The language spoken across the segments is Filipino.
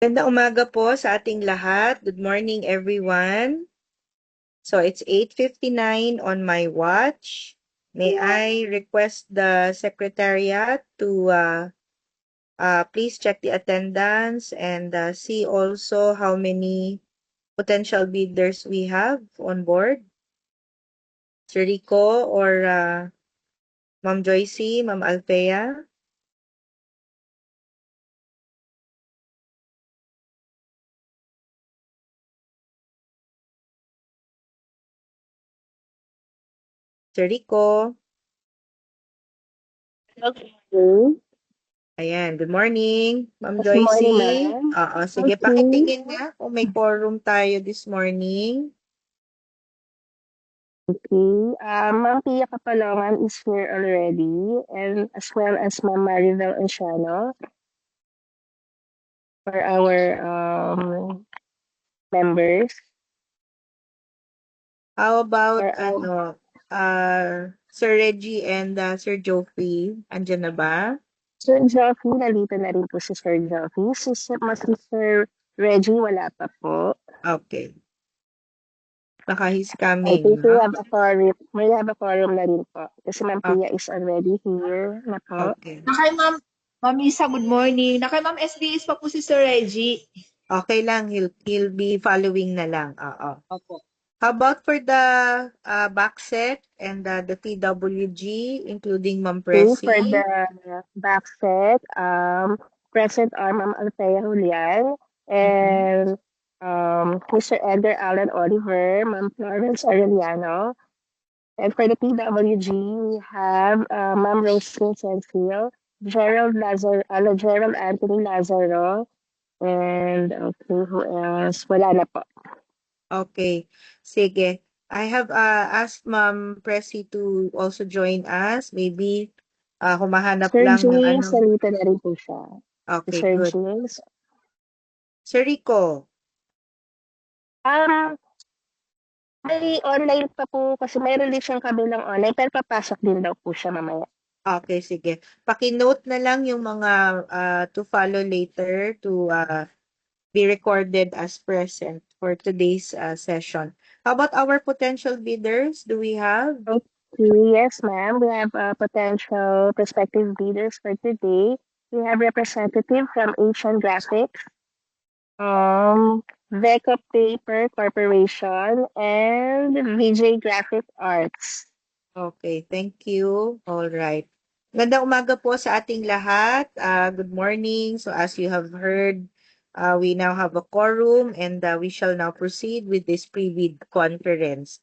Ganda umaga po sa ating lahat. Good morning, everyone. So it's 8:59 on my watch. May I request the secretariat to please check the attendance and see also how many potential bidders we have on board. Sir Rico or Ma'am Joycey, Ma'am Althea. Sir Rico. Okay. Ayan, good morning, Ma'am Good morning, Joycey. ma'am. Oo, sige, Okay. pakitingin nga kung may quorum tayo this morning. Okay. Ma'am Pia Kapalongan is here already, and as well as Ma'am Maribel Oceano for our members. How about, For our Sir Reggie and Sir Joffrey? Andyan na ba? Sir Joffy, nandito na rin po si Sir Joffy. Si Sir Reggie, wala pa po. Okay. Baka he's I coming, think we no? have a quorum. We have a quorum na rin po. Kasi Ma'am Oh, Pia is already here na po. okay. Kay Ma'am Isa, good morning. Kay Ma'am SBS pa po si Sir Reggie. Okay lang, he'll be following na lang. Oo. Opo. How about for the backset and the TWG, including Ma'am Okay, for Pressy? the back set, present are Ma'am Althea Julian Mhm. and Mr. Edgar Allen Oliver, Ma'am Florence Arellano. And for the PWG, we have Ma'am Roslyn Sensil, Gerald Anthony Lazaro, and okay, who else? Wala na po. Okay. Sige. I have asked Ma'am Pressy to also join us. Maybe humahanap Sir lang ng James, ano. nandito na rin po siya. Okay, Sir good. James. Sir Rico. Um, May online pa po kasi mayroon din siyang kabilang online pero papasok din daw po siya mamaya. Okay, sige. Paki-note na lang yung mga to follow later to be recorded as present for today's session. How about our potential bidders? Do we have? Okay, yes ma'am. We have potential prospective bidders for today. We have representative from Asian Graphics, Veco Paper Corporation, and VJ Graphic Arts. Okay, thank you. All right. Magandang umaga po sa ating lahat. Good morning. So as you have heard, we now have a quorum and we shall now proceed with this pre-bid conference.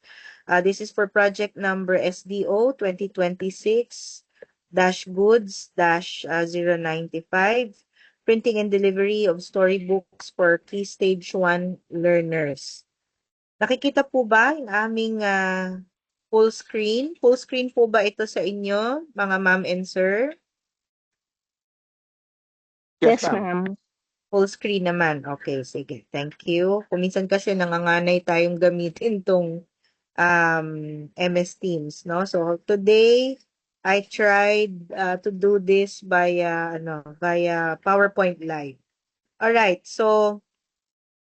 This is for project number SDO 2026-goods-095, printing and delivery of storybooks for Key Stage 1 learners. Nakikita po ba yung aming full screen? Full screen po ba ito sa inyo, mga ma'am and sir? Yes ma'am. Full screen naman. Okay, sige. Thank you. Kuminsan kasi nanganganay tayong gamitin tong MS Teams, no? So today I tried to do this via PowerPoint Live. All right. So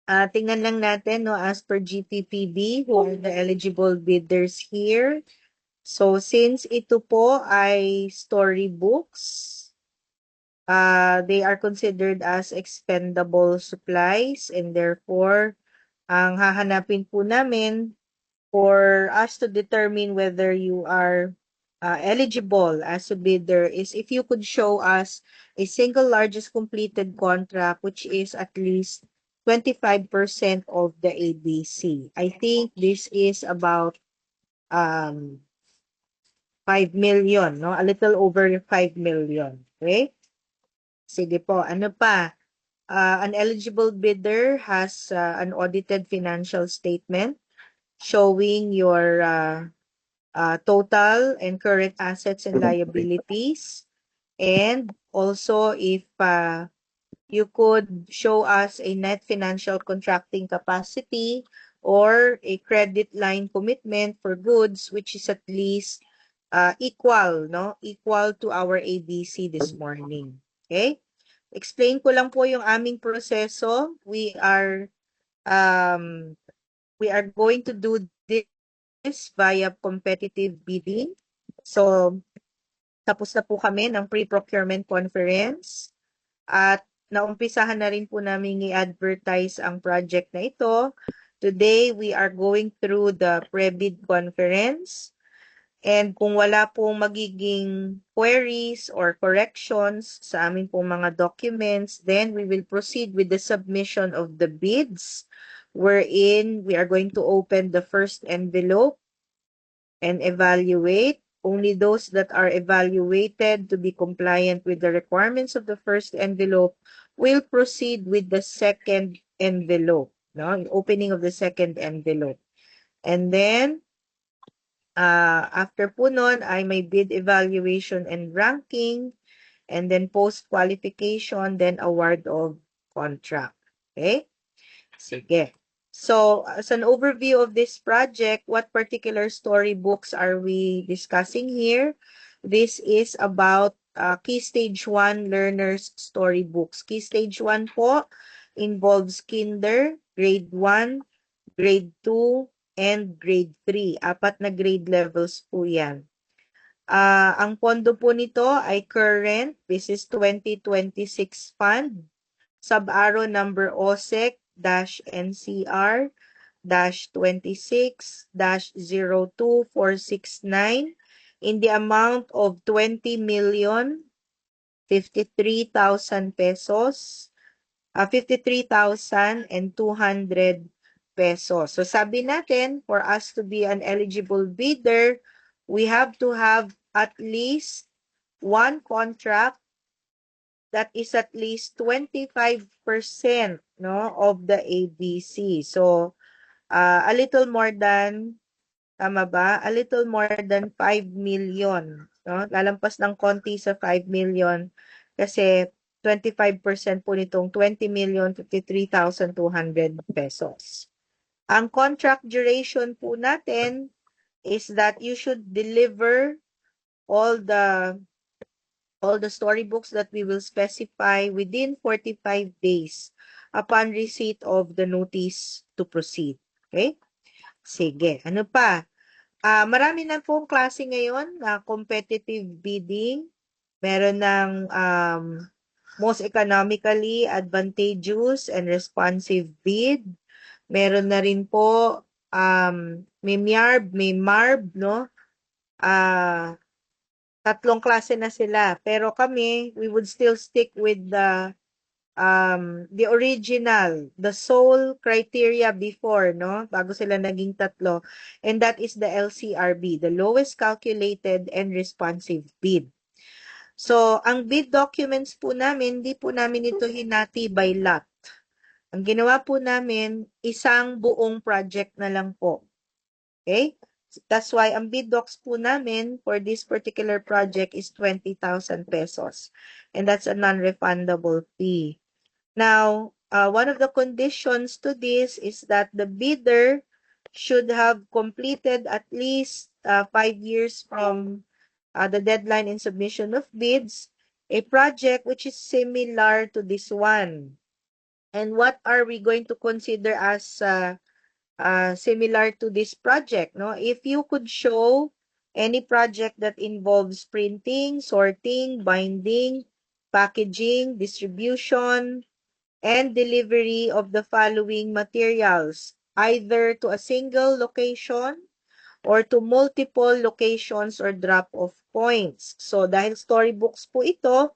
tingnan lang natin, no, as per GTPB, who are the eligible bidders here. So since ito po ay storybooks, they are considered as expendable supplies and therefore ang hahanapin po namin for us to determine whether you are eligible as a bidder is if you could show us a single largest completed contract which is at least 25% of the ABC. I think this is about um 5 million, no? A little over 5 million. Okay? Sige po, ano pa? An eligible bidder has an audited financial statement showing your total and current assets and liabilities. And also if you could show us a net financial contracting capacity or a credit line commitment for goods which is at least equal to our ABC this morning. Okay? explain ko lang po yung aming proseso. Um, we are going to do this via competitive bidding. So, tapos na po kami ng pre-procurement conference at naumpisahan na rin po namin i-advertise ang project na ito. Today, we are going through the pre-bid conference. And kung wala pong magiging queries or corrections sa aming pong mga documents, then we will proceed with the submission of the bids, wherein we are going to open the first envelope and evaluate. Only those that are evaluated to be compliant with the requirements of the first envelope will proceed with the second envelope, no? Opening of the second envelope. And then, after po nun ay may bid evaluation and ranking, and then post-qualification, then award of contract. Okay? Sige. So, as an overview of this project, what particular storybooks are we discussing here? This is about Key Stage 1 learners storybooks. Key Stage 1 po involves kinder, grade 1, grade 2, and grade 3. Apat na grade levels po yan. Ang pondo po nito ay current, this is 2026 fund, sub-aro number OSEC-NCR-26-02469 in the amount of 20,053,000 pesos, 53,200 pesos. So sabi natin, for us to be an eligible bidder, we have to have at least one contract that is at least 25%, no, of the ABC. So, a little more than, tama ba? A little more than 5 million. No? Lalampas ng konti sa 5 million kasi 25% po nitong 20,053,200 pesos. Ang contract duration po natin is that you should deliver all the storybooks that we will specify within 45 days upon receipt of the notice to proceed. Okay? Sige. Ano pa? Marami na pong klase ngayon na competitive bidding. Meron ng most economically advantageous and responsive bid. Meron na rin po may MIARB, may MARB, no? Tatlong klase na sila. Pero kami, we would still stick with the original, the sole criteria before, no? Bago sila naging tatlo. And that is the LCRB, the lowest calculated and responsive bid. So, ang bid documents po namin, hindi po namin ito hinati by lot. Ang ginawa po namin, isang buong project na lang po. Okay? That's why ang bid docs po namin for this particular project is 20,000 pesos. And that's a non-refundable fee. Now, one of the conditions to this is that the bidder should have completed at least 5 years from the deadline in submission of bids, a project which is similar to this one. And what are we going to consider as similar to this project, no? If you could show any project that involves printing, sorting, binding, packaging, distribution, and delivery of the following materials, either to a single location or to multiple locations or drop-off points. So, dahil storybooks po ito,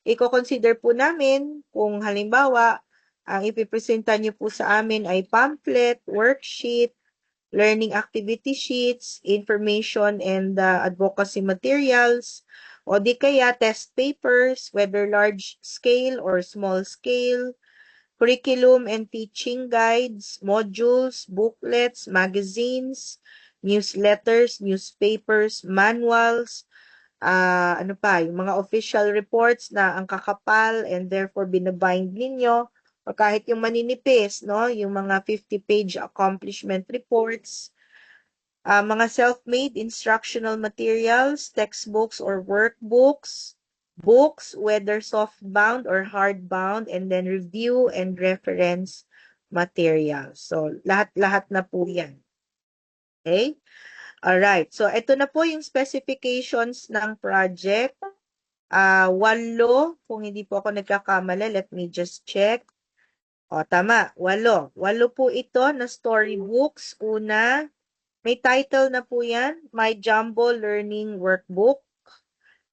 i-consider po namin kung halimbawa, ang ipipresenta niyo po sa amin ay pamphlet, worksheet, learning activity sheets, information and advocacy materials, o di kaya test papers, whether large scale or small scale, curriculum and teaching guides, modules, booklets, magazines, newsletters, newspapers, manuals, ano pa, yung mga official reports na ang kakapal and therefore binabind ninyo, o kahit yung maninipis, no, yung mga 50-page accomplishment reports, mga self-made instructional materials, textbooks or workbooks, books, whether softbound or hardbound, and then review and reference materials. So, lahat-lahat na po yan. Okay? Alright. So, ito na po yung specifications ng project. 8, kung hindi po ako nagkakamali, let me just check. O, tama, 8. 8 po ito na storybooks. Una, may title na po yan, My Jumbo Learning Workbook.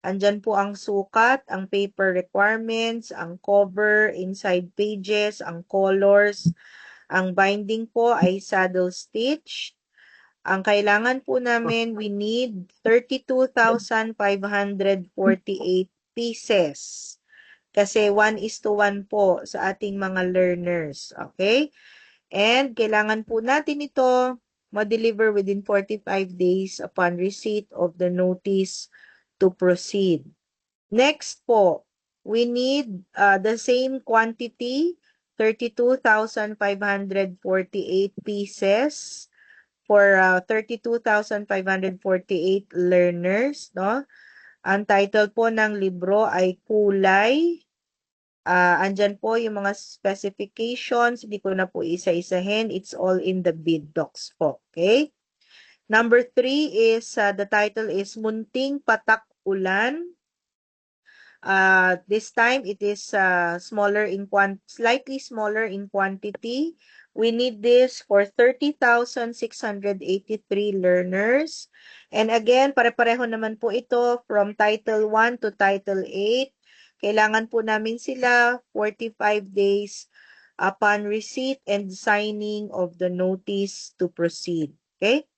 Andyan po ang sukat, ang paper requirements, ang cover, inside pages, ang colors. Ang binding po ay saddle stitch. Ang kailangan po namin, we need 32,548 pieces. Kasi 1:1 po sa ating mga learners. Okay? And kailangan po natin ito ma-deliver within 45 days upon receipt of the notice to proceed. Next po, we need the same quantity, 32,548 pieces for 32,548 learners, no? Ang title po ng libro ay Kulay. Andyan po yung mga specifications. Hindi ko na po isa-isahin. It's all in the bid docs po. Okay? Number 3 is, the title is Munting Patak Ulan. This time it is slightly smaller in quantity. We need this for 30,683 learners. And again, pare-pareho naman po ito from Title 1 to Title 8. Kailangan po namin sila 45 days upon receipt and signing of the notice to proceed. Okay?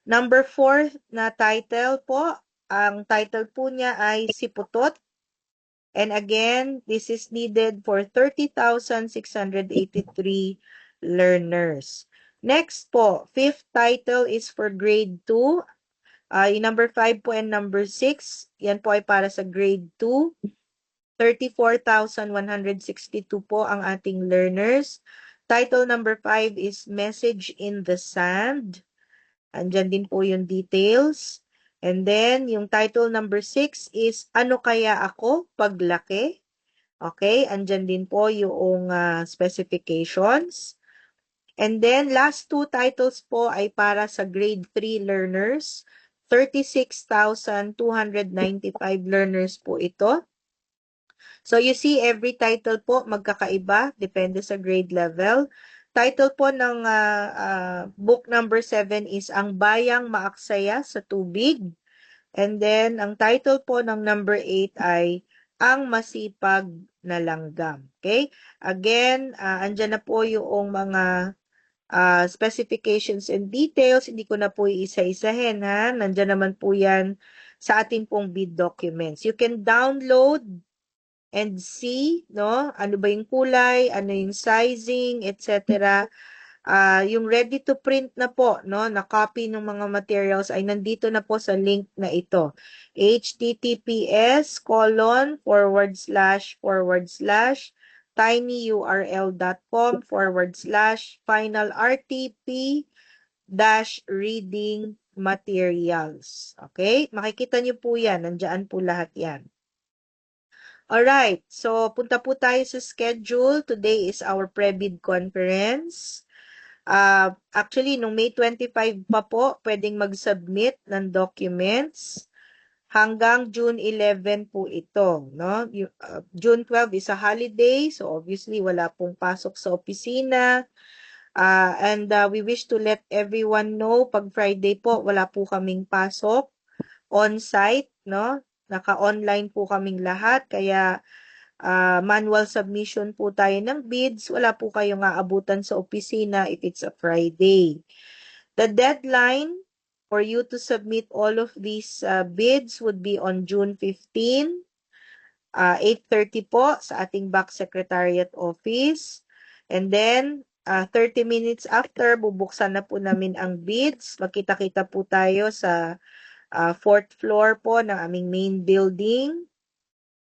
Number 4 na title po, ang title po niya ay Siputot. And again, this is needed for 30,683 learners. Next po, 5th title is for grade 2. Yung number 5 po and number 6, yan po ay para sa grade 2. 34,162 po ang ating learners. Title number 5 is Message in the Sand. Andyan din po yung details. And then, yung title number 6 is Ano Kaya Ako Paglaki? Okay, andyan din po yung specifications. And then, last 2 titles po ay para sa grade 3 learners. 36,295 learners po ito. So, you see, every title po magkakaiba, depende sa grade level. Title po ng book number 7 is Ang Bayang Maaksaya sa Tubig. And then, ang title po ng number 8 ay Ang Masipag na Langgam. Okay? Again, andyan na po yung mga specifications and details. Hindi ko na po iisa-isahin, ha? Nandyan naman po yan sa ating pong bid documents. You can download and see, no? Ano ba yung kulay, ano yung sizing, etc. Yung ready to print na po, no, na copy ng mga materials ay nandito na po sa link na ito. https://tinyurl.com/finalrtp-reading materials. Okay? Makikita niyo po yan. Nandiyan po lahat yan. Alright, so punta po tayo sa schedule. Today is our pre-bid conference. Actually, nung May 25 pa po, pwedeng mag-submit ng documents. Hanggang June 11 po ito, no? June 12 is a holiday, so obviously wala pong pasok sa opisina. And we wish to let everyone know, pag Friday po, wala po kaming pasok on-site, no? Naka-online po kaming lahat, kaya manual submission po tayo ng bids. Wala po kayong aabutan sa opisina if it's a Friday. The deadline for you to submit all of these bids would be on June 15, 8:30 po sa ating back secretariat office. And then, 30 minutes after, bubuksan na po namin ang bids. Magkita-kita po tayo sa 4th floor po ng aming main building.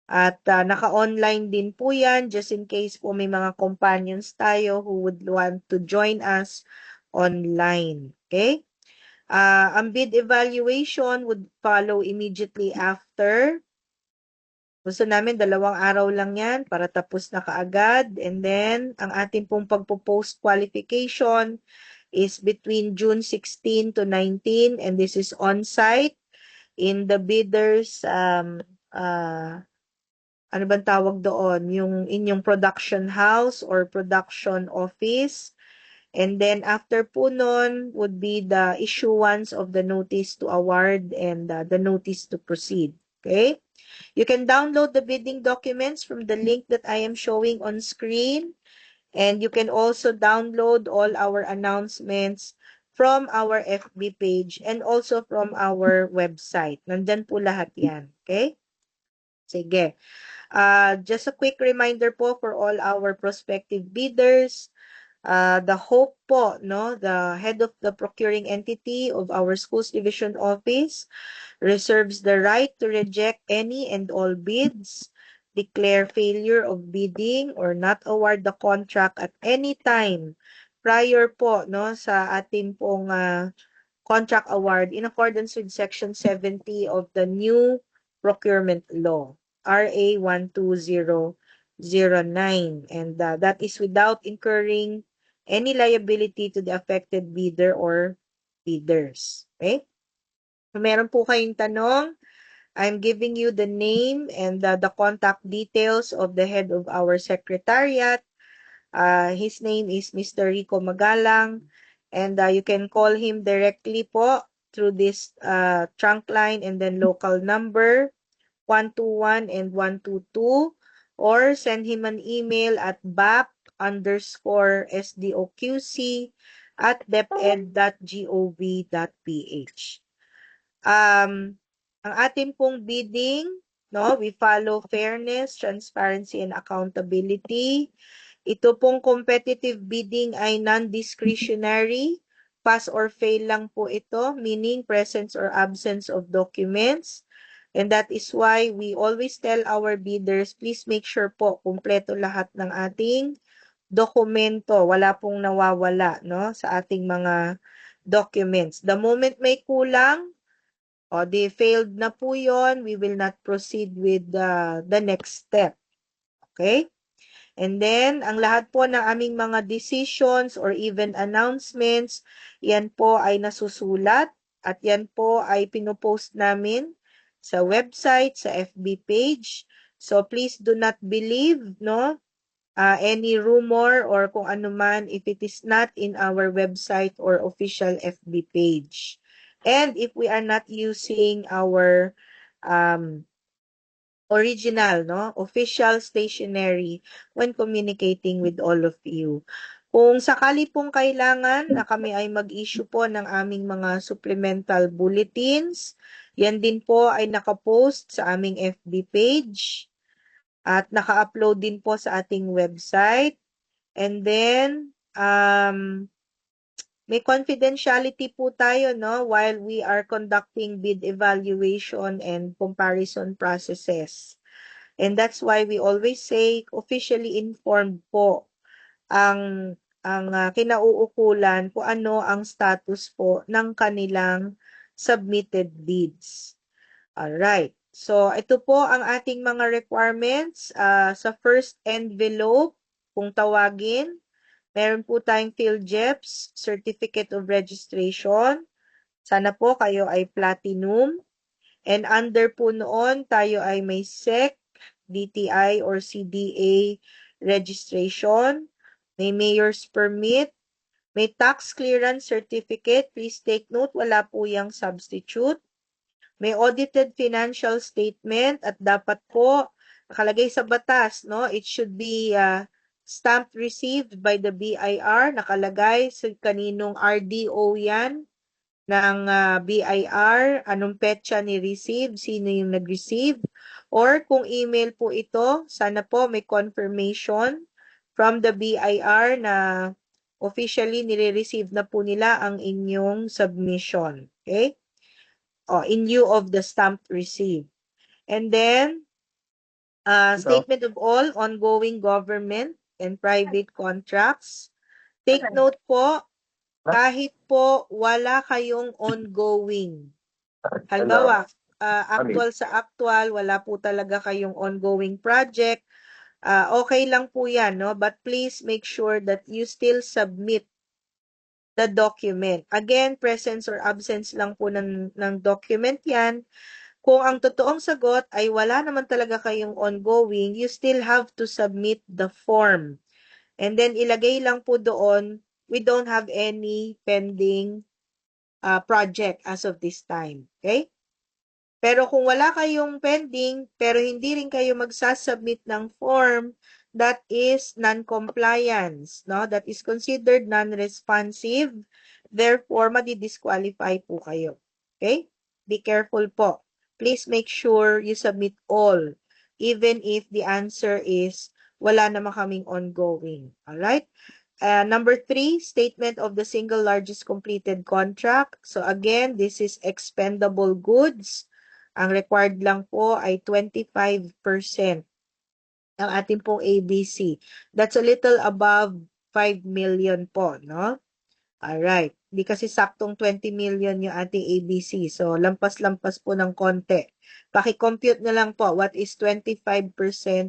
At naka-online din po yan just in case po may mga companions tayo who would want to join us online. Okay? Ang bid evaluation would follow immediately after. Gusto namin 2 araw lang yan para tapos na kaagad. And then, ang ating pong pagpo-post qualification is between June 16 to 19 and this is on-site in the bidders, ano bang tawag doon? Yung inyong production house or production office. And then after po nun would be the issuance of the notice to award and the notice to proceed. Okay? You can download the bidding documents from the link that I am showing on screen. And you can also download all our announcements from our FB page and also from our website. Nandyan po lahat yan. Okay? Sige. Just a quick reminder po for all our prospective bidders. The hope po, no, the head of the procuring entity of our schools division office reserves the right to reject any and all bids, declare failure of bidding, or not award the contract at any time prior po, no, sa ating pong contract award in accordance with Section 70 of the new procurement law, RA 12009. And that is without incurring any liability to the affected bidder or bidders. Okay? Kung meron po kayong tanong, I'm giving you the name and the contact details of the head of our secretariat. His name is Mr. Rico Magalang, and you can call him directly po through this trunk line and then local number 121 and 122, or send him an email at bap_sdoqc@deped.gov.ph. Ang ating pong bidding, no, we follow fairness, transparency, and accountability. Ito pong competitive bidding ay non-discretionary. Pass or fail lang po ito, meaning presence or absence of documents. And that is why we always tell our bidders, please make sure po kumpleto lahat ng ating dokumento. Wala pong nawawala, no, sa ating mga documents. The moment may kulang, o they failed na po yon, we will not proceed with the next step. Okay? And then, ang lahat po ng aming mga decisions or even announcements, yan po ay nasusulat at yan po ay pinopost namin sa website, sa FB page. So, please do not believe, no, any rumor or kung ano man if it is not in our website or official FB page. And if we are not using our original, no, official stationery when communicating with all of you. Kung sakali pong kailangan na kami ay mag-issue po ng aming mga supplemental bulletins, yan din po ay nakapost sa aming FB page at naka-upload din po sa ating website. And then, may confidentiality po tayo, no, while we are conducting bid evaluation and comparison processes. And that's why we always say officially informed po ang kinauukulan kung ano ang status po ng kanilang submitted bids. Alright. So, ito po ang ating mga requirements. Sa first envelope, kung tawagin, meron po tayong PhilJeps, Certificate of Registration. Sana po kayo ay platinum. And under po noon, tayo ay may SEC, DTI or CDA registration. May mayor's permit. May tax clearance certificate. Please take note, wala po yung substitute. May audited financial statement at dapat po nakalagay sa batas, no? It should be stamped received by the BIR, nakalagay sa kaninong RDO yan ng BIR, anong petsa ni-receive, sino yung nag-receive, or kung email po ito, sana po may confirmation from the BIR na officially nire-receive na po nila ang inyong submission. Okay? In lieu of the stamped receipt. And then, statement of all ongoing government and private contracts. Take note po, kahit po wala kayong ongoing. Halimbawa, actual sa actual, wala po talaga kayong ongoing project, okay lang po yan, no? But please make sure that you still submit the document. Again, presence or absence lang po ng document yan. Kung ang totoong sagot ay wala naman talaga kayong ongoing, you still have to submit the form. And then ilagay lang po doon, we don't have any pending project as of this time. Okay? Pero kung wala kayong pending, pero hindi rin kayo magsasubmit ng form, that is non-compliance, no? That is considered non-responsive. Therefore, madi-disqualify po kayo. Okay? Be careful po. Please make sure you submit all, even if the answer is wala naman kaming ongoing. Alright? Number 3, statement of the single largest completed contract. So again, this is expendable goods. Ang required lang po ay 25% ng ating pong ABC. That's a little above 5 million po, no? Alright. Di kasi saktong 20 million yung ating ABC. So, lampas-lampas po ng konti. Paki-compute na lang po what is 25%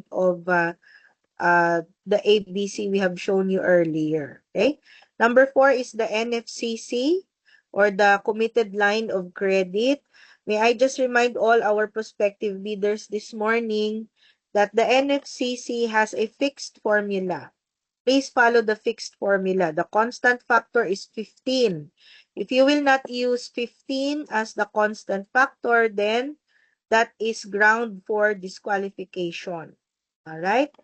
of the ABC we have shown you earlier. Okay? Number 4 is the NFCC or the committed line of credit. May I just remind all our prospective bidders this morning that the NFCC has a fixed formula. Please follow the fixed formula. The constant factor is 15. If you will not use 15 as the constant factor, then that is ground for disqualification. Alright?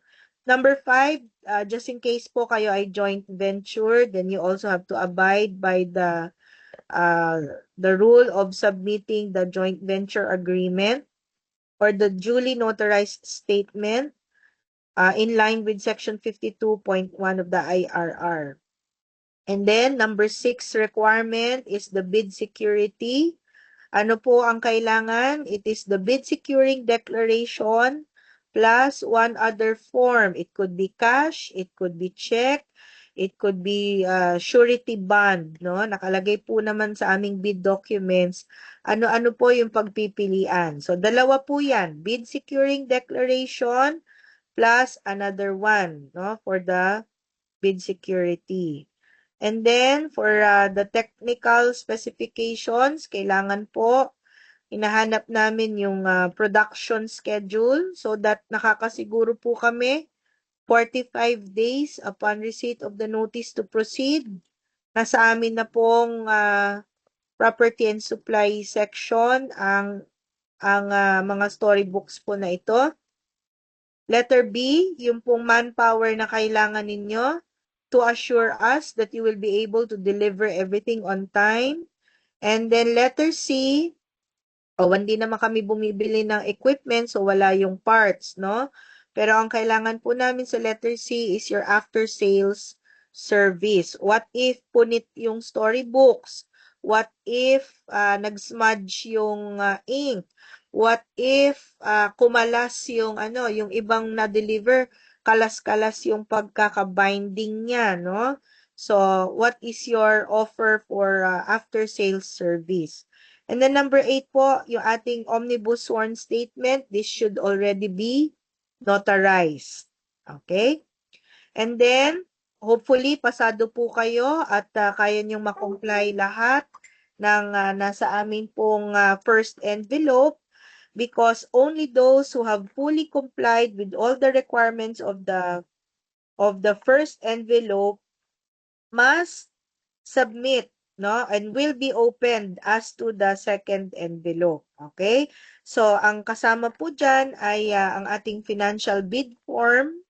Number 5, just in case po kayo ay joint venture, then you also have to abide by the rule of submitting the joint venture agreement or the duly notarized statement in line with Section 52.1 of the IRR. And then, number 6 requirement is the bid security. Ano po ang kailangan? It is the bid securing declaration plus one other form. It could be cash, it could be check, it could be surety bond, no? Nakalagay po naman sa aming bid documents ano-ano po yung pagpipilian. So dalawa po 'yan, bid securing declaration plus another one, no, for the bid security. And then for the technical specifications, kailangan po hinahanap namin yung production schedule so that nakakasiguro po kami 45 days upon receipt of the notice to proceed. Nasa amin na pong property and supply section ang mga storybooks po na ito. Letter B, yung pong manpower na kailangan ninyo to assure us that you will be able to deliver everything on time. And then letter C, hindi naman kami bumibili ng equipment, so wala yung parts, no? Pero ang kailangan po namin sa letter C is your after-sales service. What if punit yung storybooks? What if nag-smudge yung ink? What if kumalas yung yung ibang na-deliver, kalas-kalas yung pagkaka-binding niya, no? So, what is your offer for after-sales service? And then number 8 po, yung ating omnibus sworn statement, this should already be notarized. Okay? And then, hopefully, pasado po kayo at kaya niyong makomply lahat ng nasa amin pong first envelope because only those who have fully complied with all the requirements of the first envelope must submit, no? And will be opened as to the second envelope. Okay? So, ang kasama po dyan ay ang ating financial bid form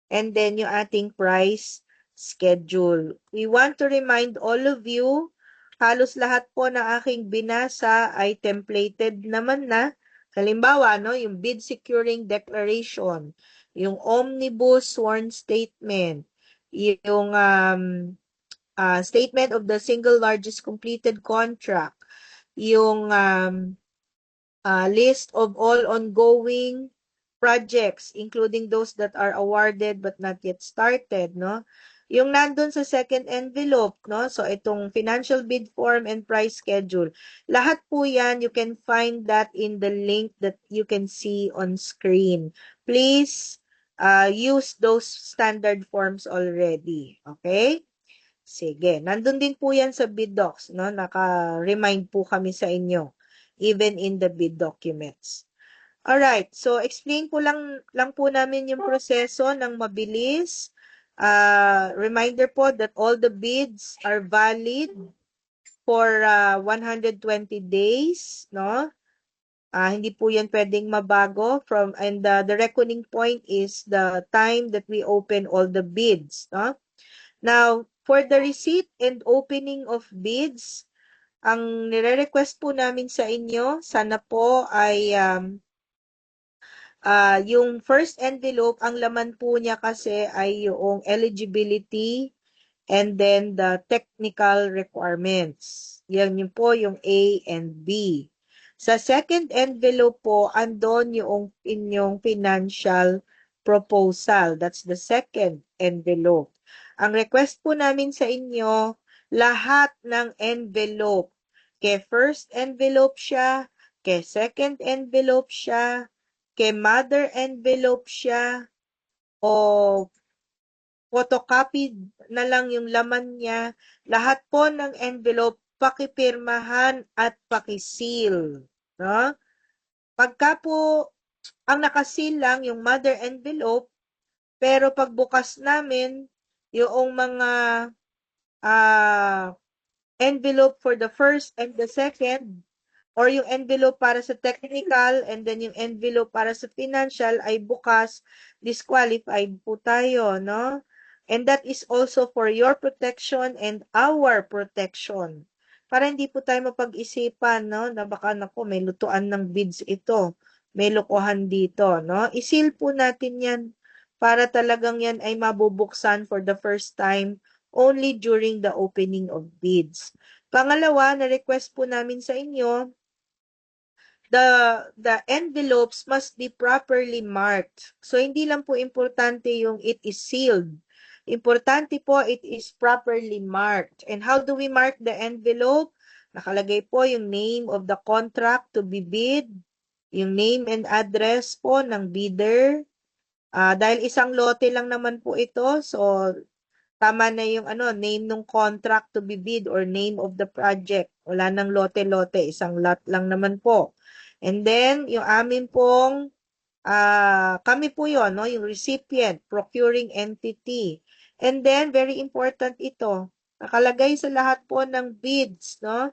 and then yung ating price schedule. We want to remind all of you, halos lahat po ng aking binasa ay templated naman na. Halimbawa, no, yung bid securing declaration, yung omnibus sworn statement, yung statement of the single largest completed contract, yung list of all ongoing projects, including those that are awarded but not yet started, no? Yung nandun sa second envelope, no? So, itong financial bid form and price schedule. Lahat po yan, you can find that in the link that you can see on screen. Please use those standard forms already. Okay? Sige. Nandun din po yan sa bid docs, no? Naka-remind po kami sa inyo, even in the bid documents. Alright, so explain po lang po namin yung proseso ng mabilis. Reminder po that all the bids are valid for 120 days, no? Hindi po yan pwedeng mabago and the reckoning point is the time that we open all the bids, no? Now, for the receipt and opening of bids, ang nire-request po namin sa inyo, sana po ay yung first envelope, ang laman po niya kasi ay yung eligibility and then the technical requirements. Yan yun po yung A and B. Sa second envelope po, andon yung inyong financial proposal. That's the second envelope. Ang request po namin sa inyo, lahat ng envelope. Kay first envelope siya, kay second envelope siya, kay mother envelope siya, o photocopy na lang yung laman niya, lahat po ng envelope pakipirmahan at pakiseal. No? Pagka po ang nakaseal lang yung mother envelope, pero pagbukas namin yung mga envelope for the first and the second, or yung envelope para sa technical and then yung envelope para sa financial ay bukas, disqualified po tayo, no? And that is also for your protection and our protection. Para hindi po tayo mapag-isipan, no? Na baka naku, may lutuan ng bids ito. May lokohan dito, no? Isil po natin yan para talagang yan ay mabubuksan for the first time only during the opening of bids. Pangalawa, na-request po namin sa inyo, the envelopes must be properly marked. So, hindi lang po importante yung it is sealed. Importante po, it is properly marked. And how do we mark the envelope? Nakalagay po yung name of the contract to be bid, yung name and address po ng bidder. Dahil isang lote lang naman po ito, so tama na yung name ng contract to be bid or name of the project. Wala nang lote-lote, isang lot lang naman po. And then, yung amin pong, kami po yun, no? Yung recipient, procuring entity. And then, very important ito, nakalagay sa lahat po ng bids, no?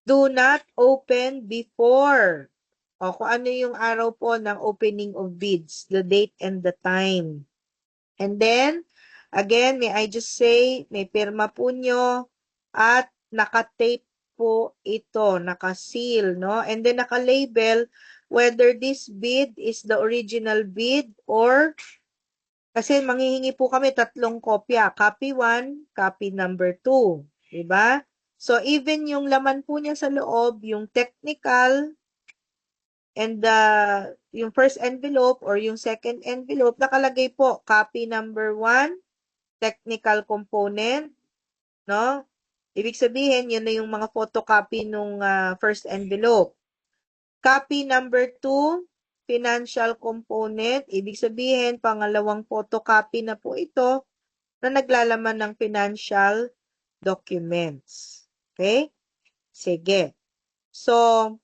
Do not open before. O kung ano yung araw po ng opening of bids, the date and the time. And then, again, may I just say, may pirma po nyo at naka-tape po ito, naka-seal, no? And then naka-label whether this bid is the original bid or, kasi manghihingi po kami tatlong kopya, copy 1, copy number 2, diba? So, even yung laman po niya sa loob, yung technical, and yung first envelope or yung second envelope, nakalagay po, copy number 1, technical component, no? Ibig sabihin, yun na yung mga photocopy nung first envelope. Copy number 2, financial component. Ibig sabihin, pangalawang photocopy na po ito na naglalaman ng financial documents. Okay? Sige. So,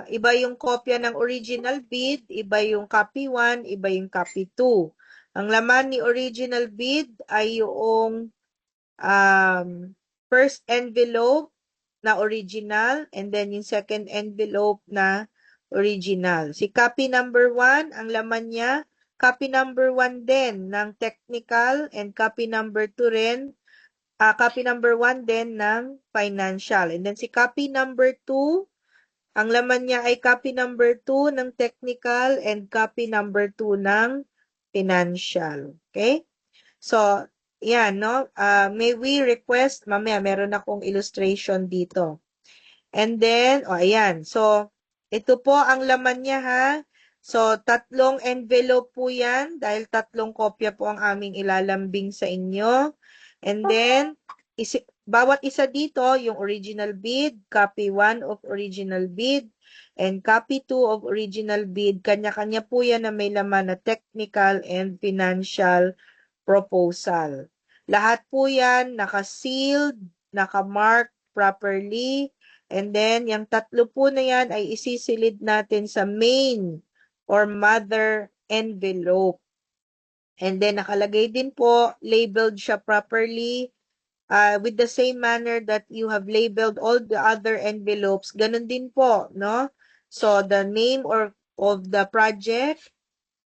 iba yung kopya ng original bid, iba yung copy 1, iba yung copy 2. Ang laman ni original bid ay yung first envelope na original and then yung second envelope na original. Si copy number 1, ang laman niya, copy number 1 din ng technical and copy number 2 rin, copy number 1 din ng financial. And then si copy number 2, ang laman niya ay copy number 2 ng technical and copy number 2 ng financial. Okay? So, yan, no? May we request, mamaya meron akong illustration dito. And then, ayan. So, ito po ang laman niya ha. So, 3 envelope po yan dahil 3 kopya po ang aming ilalambing sa inyo. And then, bawat isa dito, yung original bid, copy 1 of original bid, and copy 2 of original bid. Kanya-kanya po yan na may laman na technical and financial proposal. Lahat po yan naka-sealed, naka-mark properly, and then yung 3 po na yan ay isisilid natin sa main or mother envelope. And then nakalagay din po, labeled siya properly with the same manner that you have labeled all the other envelopes. Ganun din po, no? So the name of the project,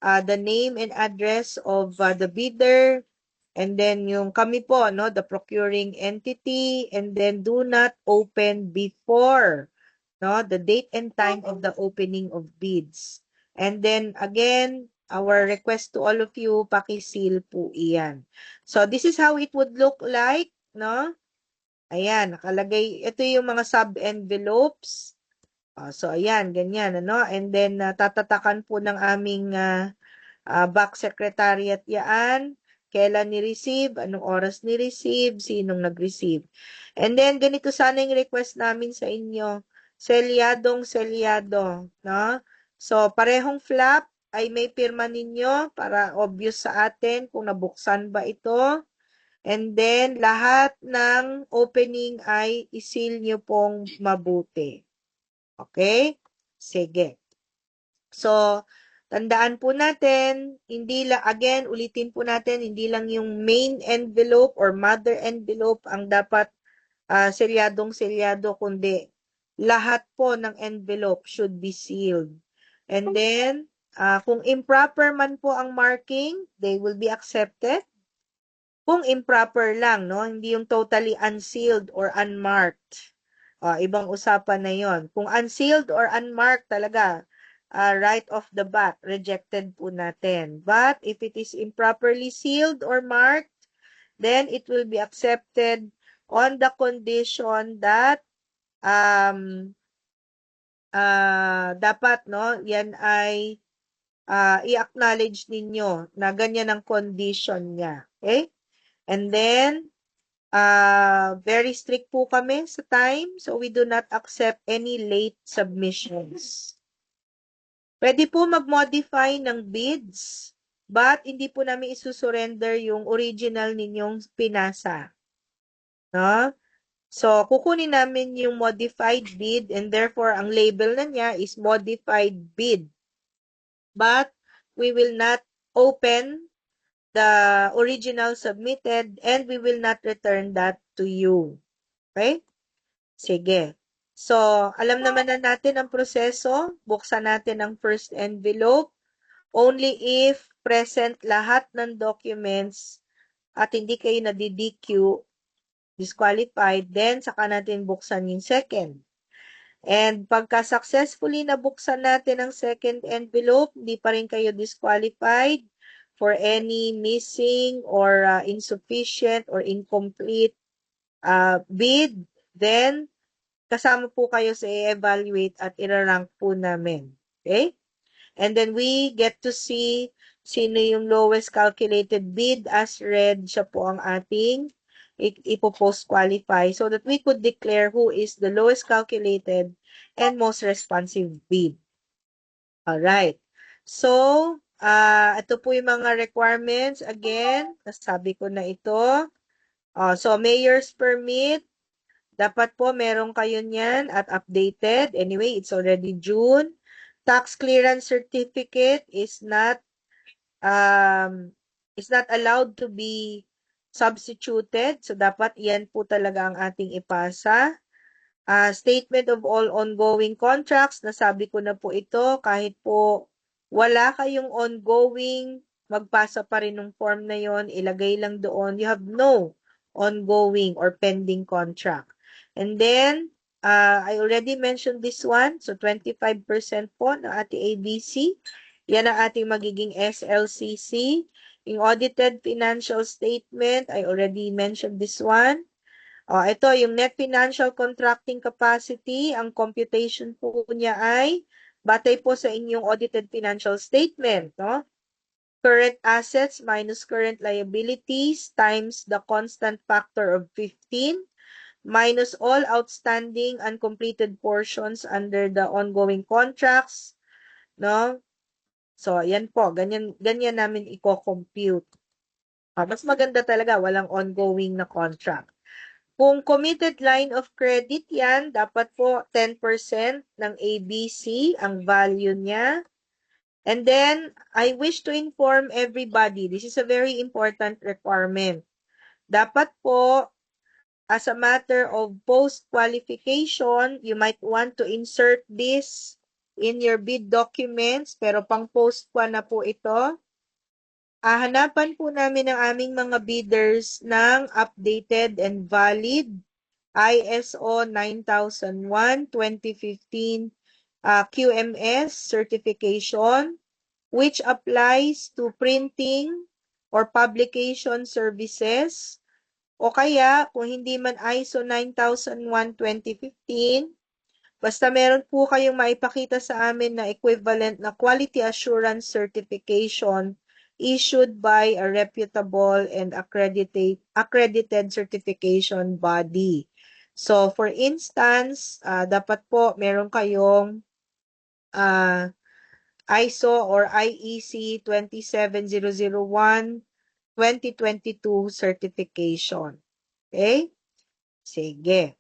the name and address of the bidder, and then yung kami po, no, the procuring entity, and then do not open before, no, the date and time of the opening of bids. And then again, our request to all of you, paki-seal po iyan. So this is how it would look like, no? Ayan, nakalagay, ito yung mga sub-envelopes. So ayan, ganyan, ano? And then tatatakan po ng aming back secretariat yan, kailan ni-receive, anong oras ni-receive, sinong nag-receive. And then, ganito sana yung request namin sa inyo. Selyadong-selyado, no? So, parehong flap ay may pirma ninyo para obvious sa atin kung nabuksan ba ito. And then, lahat ng opening ay isil nyo pong mabuti. Okay? Sige. So, tandaan po natin, hindi lang, again, ulitin po natin, hindi lang yung main envelope or mother envelope ang dapat selyadong-selyado, kundi lahat po ng envelope should be sealed. And then, kung improper man po ang marking, they will be accepted. Kung improper lang, no? Hindi yung totally unsealed or unmarked. Ibang usapan na yon. Kung unsealed or unmarked talaga, right off the bat, rejected po natin. But if it is improperly sealed or marked, then it will be accepted on the condition that dapat, no, yan ay i-acknowledge ninyo na ganyan ang condition niya. Okay? And then, very strict po kami sa time, so we do not accept any late submissions. Pwede po mag-modify ng bids, but hindi po namin isusurrender yung original ninyong pinasa. No? So, kukunin namin yung modified bid and therefore, ang label na niya is modified bid. But, we will not open the original submitted and we will not return that to you. Okay? Sige. So, alam naman na natin ang proseso. Buksan natin ang first envelope. Only if present lahat ng documents at hindi kayo na-DQ, disqualified, then saka natin buksan yung second. And pagka successfully nabuksan natin ang second envelope, hindi pa rin kayo disqualified for any missing or insufficient or incomplete bid, then kasama po kayo sa i-evaluate at i-rank po namin. Okay? And then we get to see sino yung lowest calculated bid as read, siya po ang ating ipopost qualify so that we could declare who is the lowest calculated and most responsive bid. Alright. So, ito po yung mga requirements. Again, nasabi ko na ito. So, mayor's permit. Dapat po meron kayo niyan at updated. Anyway, it's already June. Tax clearance certificate is not allowed to be substituted. So, dapat yan po talaga ang ating ipasa. Statement of all ongoing contracts, nasabi ko na po ito, kahit po wala kayong ongoing, magpasa pa rin ng form na yon, ilagay lang doon, you have no ongoing or pending contract. And then, I already mentioned this one, so 25% po ng ating ABC, yan ang ating magiging SLCC. Yung audited financial statement, I already mentioned this one. Ito, yung net financial contracting capacity, ang computation po niya ay batay po sa inyong audited financial statement, no? Current assets minus current liabilities times the constant factor of 15 minus all outstanding uncompleted portions under the ongoing contracts, no? So, yan po, ganyan namin i-compute. Mas maganda talaga, walang ongoing na contract. Kung committed line of credit yan, dapat po 10% ng ABC ang value niya. And then, I wish to inform everybody, this is a very important requirement. Dapat po, as a matter of post-qualification, you might want to insert this in your bid documents, pero pang post-qua na po ito. Hanapan po namin ang aming mga bidders ng updated and valid ISO 9001-2015 QMS certification, which applies to printing or publication services. O kaya, kung hindi man ISO 9001-2015, basta meron po kayong maipakita sa amin na equivalent na quality assurance certification issued by a reputable and accredited certification body. So, for instance, dapat po meron kayong ISO or IEC 27001 2022 certification. Okay? Sige.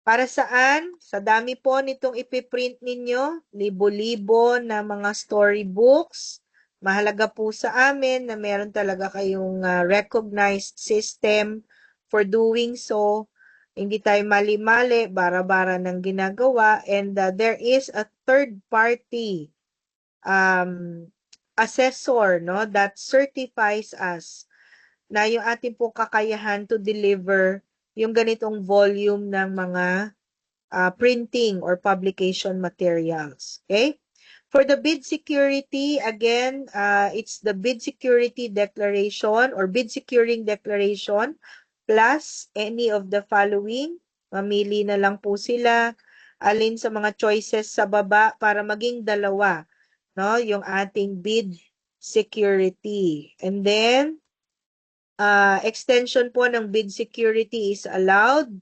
Para saan? Sa dami po nitong ipiprint ninyo, libo-libo na mga storybooks. Mahalaga po sa amin na meron talaga kayong recognized system for doing so. Hindi tayo mali-mali, bara-bara ng ginagawa. And there is a third party assessor, no, that certifies us na yung ating po kakayahan to deliver yung ganitong volume ng mga printing or publication materials. Okay? For the bid security, again, it's the bid security declaration or bid securing declaration plus any of the following. Mamili na lang po sila alin sa mga choices sa baba para maging dalawa, no? Yung ating bid security. And then, extension po ng bid security is allowed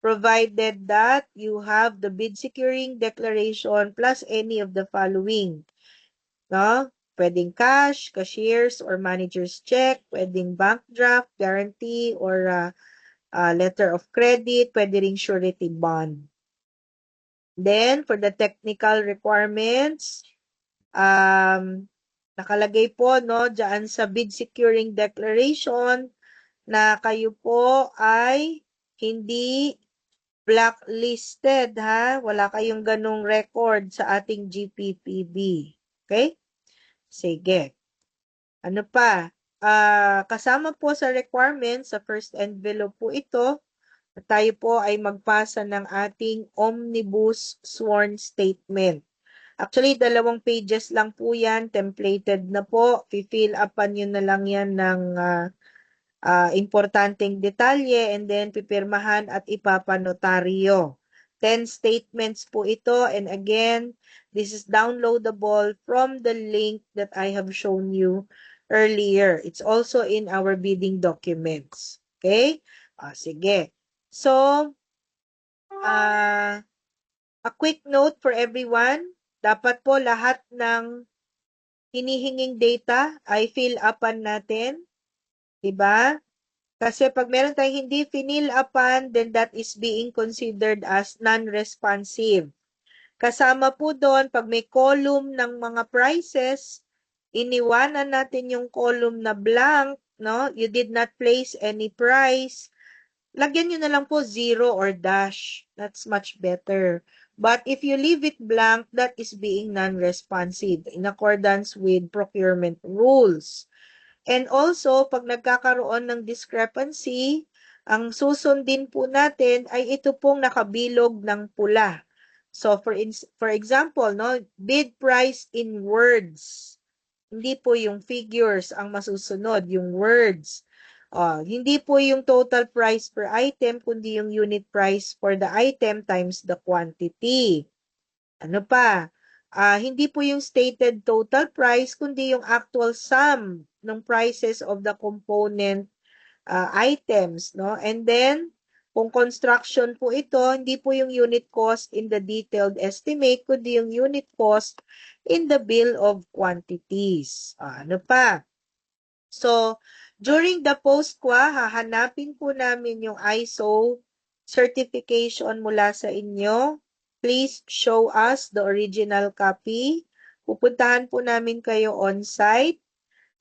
provided that you have the bid securing declaration plus any of the following. No? Pwedeng cash, cashiers, or manager's check. Pwedeng bank draft, guarantee, or letter of credit. Pwede ring surety bond. Then, for the technical requirements, nakalagay po, no, dyan sa bid securing declaration na kayo po ay hindi blacklisted, ha? Wala kayong ganong record sa ating GPPB. Okay? Sige. Ano pa? Kasama po sa requirements, sa first envelope po ito, na tayo po ay magpasa ng ating omnibus sworn statement. Actually, 2 pages lang po yan, templated na po. Fill upan nyo na lang yan ng importanteng detalye and then pipirmahan at ipapanotaryo. 10 statements po ito and again, this is downloadable from the link that I have shown you earlier. It's also in our bidding documents. Okay? Sige. So, a quick note for everyone. Dapat po lahat ng hinihinging data ay fill upan natin. Diba? Kasi pag meron tayong hindi finil upan, then that is being considered as non-responsive. Kasama po doon, pag may column ng mga prices, iniwanan natin yung column na blank, no? You did not place any price. Lagyan nyo na lang po 0 or dash. That's much better. But if you leave it blank, that is being non-responsive in accordance with procurement rules. And also, pag nagkakaroon ng discrepancy, ang susundin po natin ay ito pong nakabilog ng pula. So, for example, no, bid price in words. Hindi po yung figures ang masusunod, yung words. Hindi po yung total price per item, kundi yung unit price for the item times the quantity. Ano pa? Hindi po yung stated total price, kundi yung actual sum ng prices of the component items, no? And then, kung construction po ito, hindi po yung unit cost in the detailed estimate, kundi yung unit cost in the bill of quantities. Ano pa? So, during the post-qua, hahanapin po namin yung ISO certification mula sa inyo. Please show us the original copy. Pupuntahan po namin kayo on-site.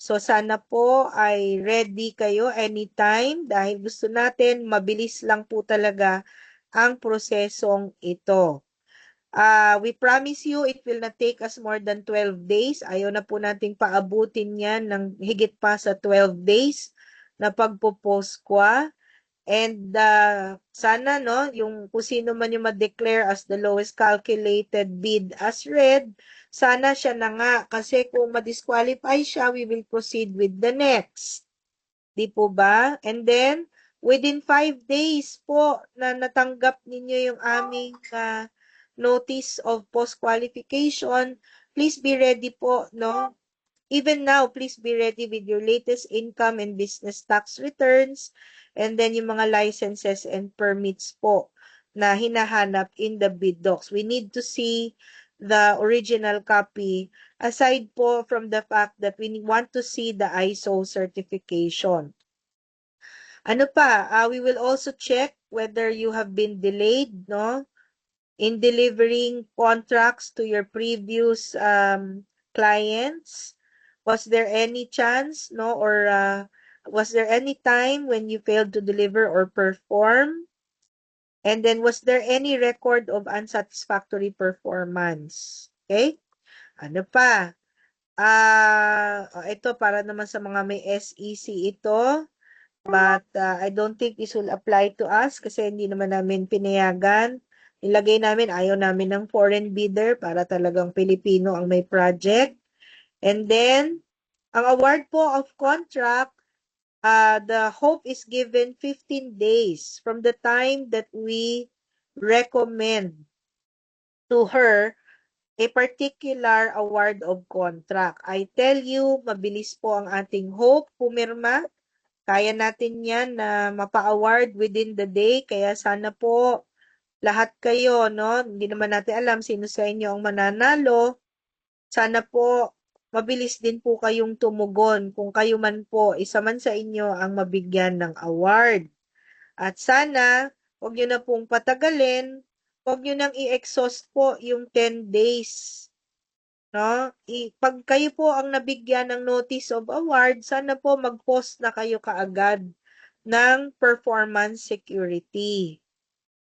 So, sana po ay ready kayo anytime dahil gusto natin mabilis lang po talaga ang prosesong ito. We promise you it will not take us more than 12 days. Ayaw na po nating paabutin yan ng higit pa sa 12 days na pagpo-post kwa. And sana no, yung kung sino man yung ma-declare as the lowest calculated bid as read, sana siya na nga. Kasi kung ma-disqualify siya, we will proceed with the next. Di po ba? And then, within 5 days po na natanggap ninyo yung aming notice of post-qualification, please be ready po, no? Even now, please be ready with your latest income and business tax returns and then yung mga licenses and permits po na hinahanap in the bid docs. We need to see the original copy aside po from the fact that we want to see the ISO certification. Ano pa? We will also check whether you have been delayed, no? In delivering contracts to your previous clients. Was there any chance, no? Or was there any time when you failed to deliver or perform? And then was there any record of unsatisfactory performance? Okay? Ano pa? Ito para naman sa mga may SEC ito. But I don't think this will apply to us kasi hindi naman namin pinayagan. Nilagay namin, ayaw namin ng foreign bidder para talagang Pilipino ang may project. And then, ang award po of contract, the hope is given 15 days from the time that we recommend to her a particular award of contract. I tell you, mabilis po ang ating hope pumirma. Kaya natin yan na mapa-award within the day. Kaya sana po lahat kayo, no? Hindi naman natin alam sino sa inyo ang mananalo. Sana po mabilis din po kayong tumugon kung kayo man po, isa man sa inyo ang mabigyan ng award. At sana, huwag nyo na pong patagalin, huwag nyo nang i-exhaust po yung 10 days. No? Pag kayo po ang nabigyan ng notice of award, sana po mag-post na kayo kaagad ng performance security.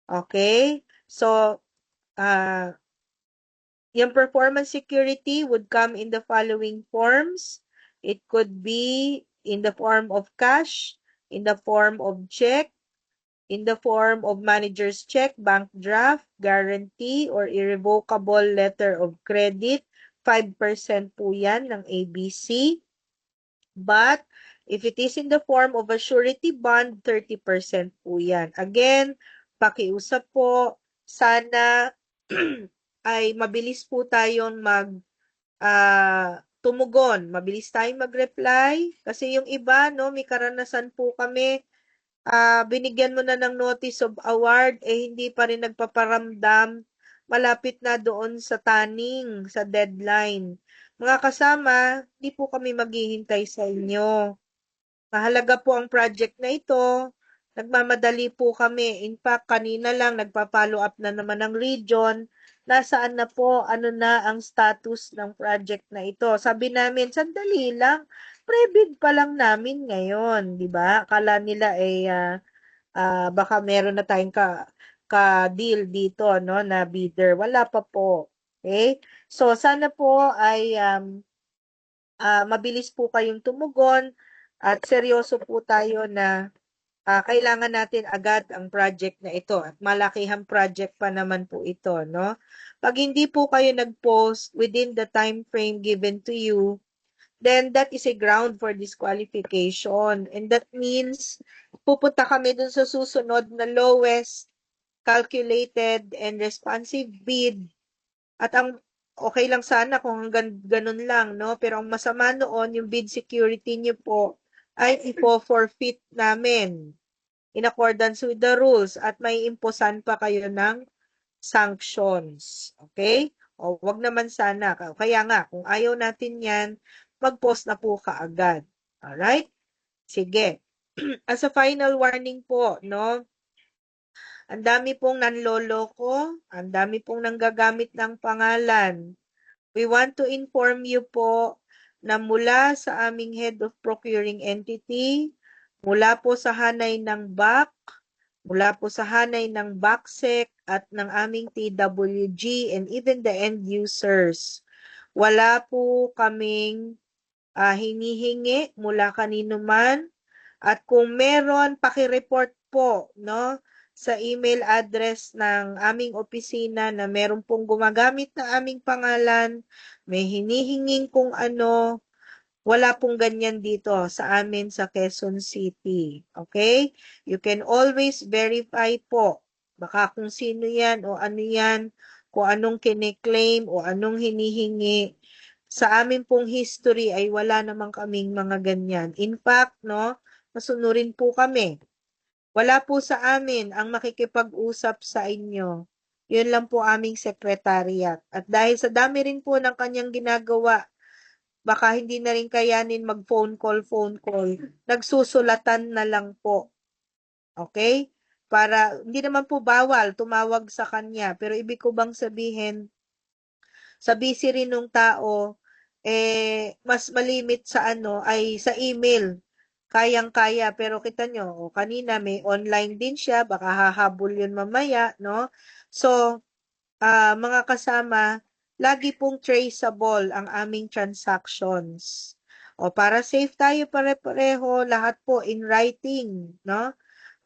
Okay? So, yung performance security would come in the following forms. It could be in the form of cash, in the form of check, in the form of manager's check, bank draft, guarantee, or irrevocable letter of credit. 5% po yan ng ABC. But if it is in the form of a surety bond, 30% po yan. Again, pakiusap po, sana ay mabilis po tayong tumugon. Mabilis tayong mag-reply. Kasi yung iba, no, may karanasan po kami, binigyan mo na ng notice of award, hindi pa rin nagpaparamdam, malapit na doon sa tanning, sa deadline. Mga kasama, hindi po kami maghihintay sa inyo. Mahalaga po ang project na ito. Nagmamadali po kami. In fact, kanina lang nagpa-follow up na naman ng region. Nasaan na po, ano na ang status ng project na ito. Sabi namin, sandali lang. Pre-bid pa lang namin ngayon, di ba? Akala nila baka meron na tayong ka-deal dito, no, na bidder. Wala pa po. Okay? So, sana po ay mabilis po kayong tumugon at seryoso po tayo na kailangan natin agad ang project na ito at malakihang project pa naman po ito, no? Pag hindi po kayo nag-post within the time frame given to you, then that is a ground for disqualification. And that means pupunta kami dun sa susunod na lowest calculated and responsive bid At ang okay lang sana kung hanggang ganun lang, no? Pero ang masama noon, yung bid security niyo po ay ipo-forfeit namin in accordance with the rules at may imposan pa kayo ng sanctions. Okay? O wag naman sana. Kaya nga, kung ayaw natin yan, mag-post na po kaagad. Alright? Sige. As a final warning po, no? Ang dami pong nanloloko, ang dami pong nanggagamit ng pangalan. We want to inform you po na mula sa aming head of procuring entity, mula po sa hanay ng BAC, mula po sa hanay ng BACSEC at ng aming TWG and even the end users. Wala po kaming hinihingi mula kanino man at kung meron, paki-report po, no, sa email address ng aming opisina na meron pong gumagamit na aming pangalan, may hinihinging kung ano, wala pong ganyan dito sa amin sa Quezon City. Okay? You can always verify po. Baka kung sino yan o ano yan, kung anong kiniklaim o anong hinihingi. Sa amin pong history ay wala namang kaming mga ganyan. In fact, no, masunurin po kami. Wala po sa amin ang makikipag-usap sa inyo. Yun lang po aming secretariat. At dahil sa dami rin po ng kanyang ginagawa, baka hindi na rin kayanin mag-phone call. Nagsusulatan na lang po. Okay? Para, hindi naman po bawal tumawag sa kanya. Pero ibig ko bang sabihin, sa busy rin ng tao, mas malimit sa ano, ay sa email. Kayang-kaya, pero kita nyo, kanina may online din siya, baka hahabol yun mamaya, no? So, mga kasama, lagi pong traceable ang aming transactions. O para safe tayo pare-pareho, lahat po in writing, no?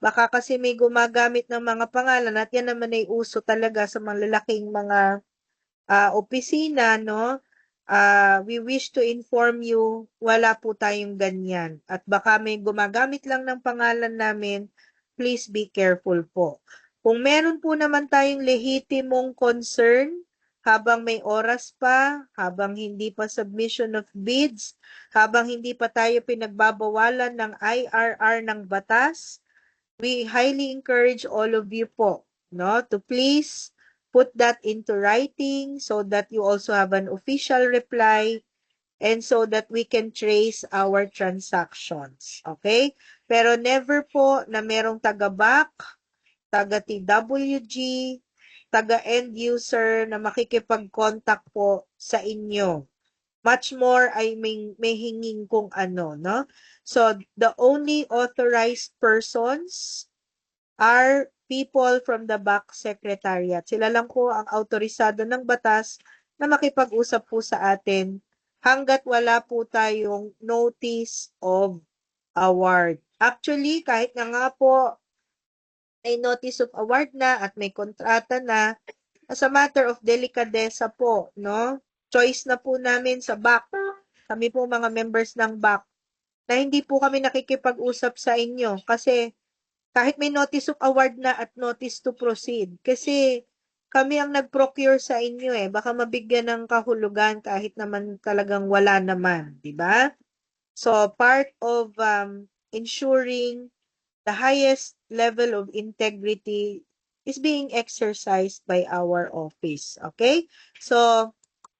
Baka kasi may gumagamit ng mga pangalan at yan naman ay uso talaga sa malalaking mga opisina, no? We wish to inform you, wala po tayong ganyan. At baka may gumagamit lang ng pangalan namin, please be careful po. Kung meron po naman tayong lehitimong concern, habang may oras pa, habang hindi pa submission of bids, habang hindi pa tayo pinagbabawalan ng IRR ng batas, we highly encourage all of you po, no, to please put that into writing so that you also have an official reply and so that we can trace our transactions. Okay? Pero never po na merong taga-back, taga-TWG, taga-end user na makikipag-contact po sa inyo. Much more ay may hinging kung ano, no? So, the only authorized persons are people from the back secretariat. Sila lang po ang autorisado ng batas na makipag-usap po sa atin hanggat wala po tayong notice of award. Actually, kahit nga po may notice of award na at may kontrata na, as a matter of delicadeza po, no? Choice na po namin sa back. Kami po mga members ng back na hindi po kami nakikipag-usap sa inyo kasi kahit may notice of award na at notice to proceed. Kasi kami ang nag-procure sa inyo baka mabigyan ng kahulugan kahit naman talagang wala naman, di ba? So part of ensuring the highest level of integrity is being exercised by our office. Okay? So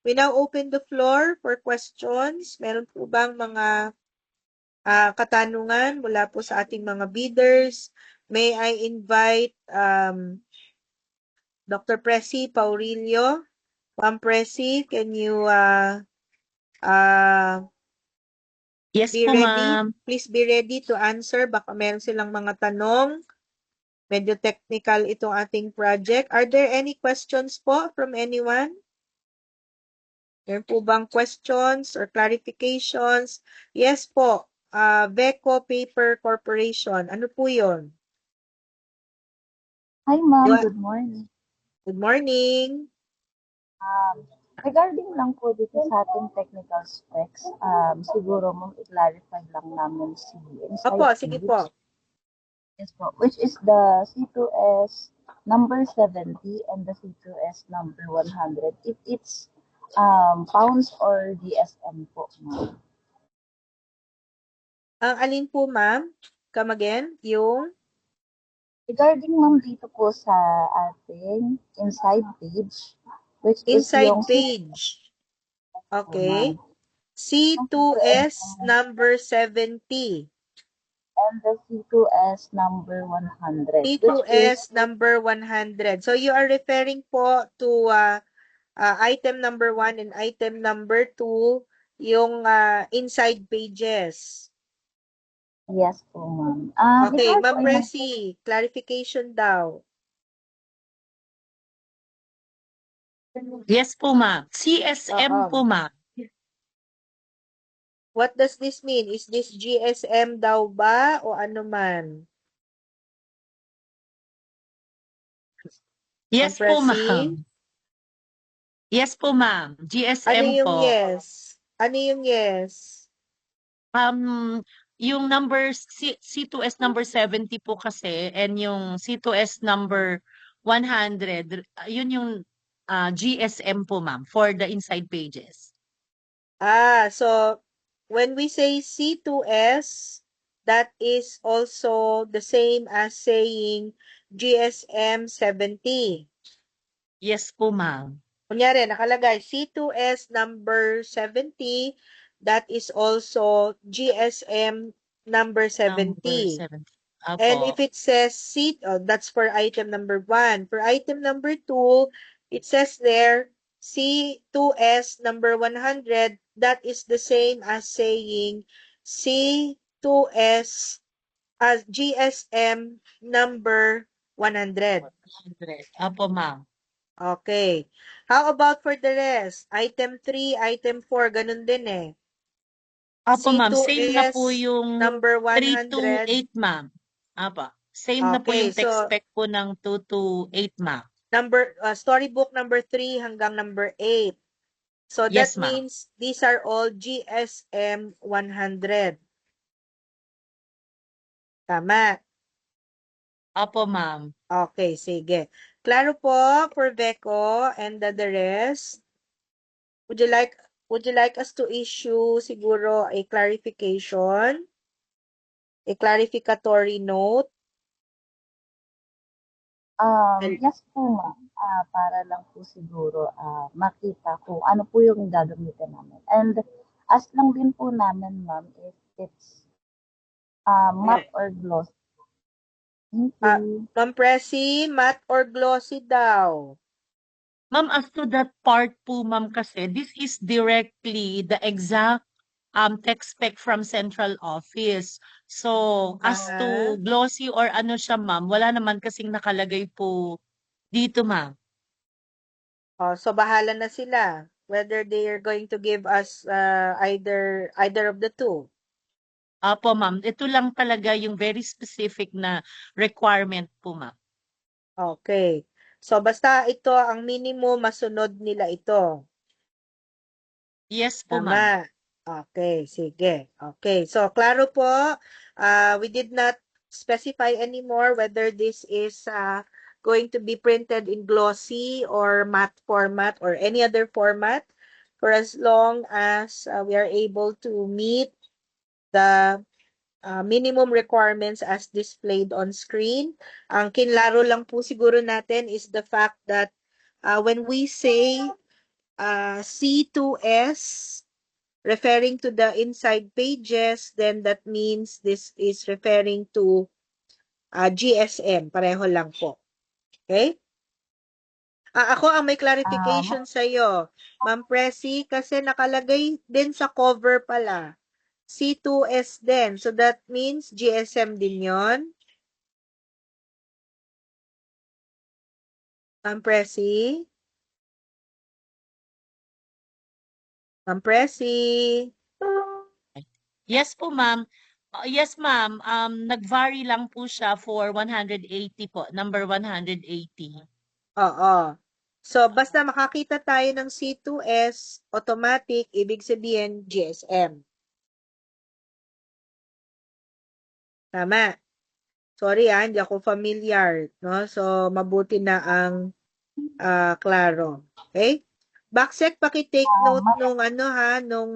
we now open the floor for questions. Meron po bang mga katanungan mula po sa ating mga bidders? May I invite Dr. Presi Paurilio. Ma'am Presi, can you Yes be po, ready? ma'am. Please be ready to answer. Baka meron silang mga tanong. Medyo technical itong ating project. Are there any questions po from anyone? Meron po bang questions or clarifications? Yes po. Veco Paper Corporation. Ano po yun? Hi, ma'am. Diba? Good morning. Good morning. Regarding lang po dito sa ating technical specs, siguro ma'am, i-clarify lang namin si Opo, Insight sige Feeds. po. Yes po. Which is the C2S number 70 and the C2S number 100, if it's pounds or GSM po, ma'am. Ang alin po, ma'am? Come again? Yung Regarding ma'am dito po sa ating inside page, which is inside yung page. C2S po, ma'am. Okay. C2S number 70. And the C2S number 100, which is C2S number 100. So you are referring po to item number 1 and item number 2, yung inside pages. yes po, ma'am. Okay, Ito po Ma'am ay Presi, clarification daw. Yes po, ma'am. CSM Oo. po, ma'am. What does this mean? Is this GSM daw ba o ano man? Ma'am Yes po, Presi? ma'am. Yes po, ma'am. Ano GSM yung po. yes? Ano yung yes? Yung number C2S number 70 po kasi and yung C2S number 100, yun yung GSM po, ma'am, for the inside pages. So when we say C2S, that is also the same as saying GSM 70. Yes po, ma'am. Kunyari, nakalagay C2S number 70, that is also GSM number 70. Number 70. And Apo. if it says that's for item number 1. For item number 2, it says there C2S number 100, that is the same as saying C2S as GSM number 100. 100. Apo, ma'am. Okay. How about for the rest? Item 3, item 4, ganun din eh. Apo, ma'am. Same na po C2S yung number 3 to 100. 8, ma'am. Apo. Same na po Okay, yung text so spec po ng 2 to 8, ma'am. storybook number 3 hanggang number 8. So that Yes, ma'am. means these are all GSM 100. Tama. Apo, ma'am. Okay, sige. Klaro po for Veco and the rest. Would you like us to issue siguro a clarification? A clarificatory note? yes po, ma'am. Para lang po siguro makita kung ano po yung gagamitin namin. And as lang din po namin, ma'am, if it's matte or gloss. Thank you. Ma'am Presi, matte or glossy daw? Ma'am, as to that part po, ma'am, kasi this is directly the exact text spec from central office. So, as to glossy or ano siya, ma'am, wala naman kasing nakalagay po dito, ma'am. So bahala na sila whether they are going to give us either of the two. Apo, ma'am. Ito lang talaga yung very specific na requirement po, ma'am. Okay. So basta ito ang minimum, masunod nila ito. Yes po, ma'am. Tama. Okay, sige. Okay. So klaro po, we did not specify anymore whether this is going to be printed in glossy or matte format or any other format, for as long as we are able to meet the minimum requirements as displayed on screen. Ang kinlaro lang po siguro natin is the fact that when we say C2S referring to the inside pages, then that means this is referring to GSM. Pareho lang po. Okay? Ako ang may clarification sa iyo, Ma'am Presi, kasi nakalagay din sa cover pala. C2S din. So that means GSM din yon. Ma'am Presi? Ma'am Presi? Yes po, ma'am. Yes, ma'am. Nag-vary lang po siya for 180 po. Number 180. Oo. So, basta makakita tayo ng C2S, automatic, ibig sabihin GSM. Tama. Sorry, hindi ako familiar, no? So, mabuti na ang klaro. Okay? Backsec, paki-take note Ma'am, nung ano ha, nung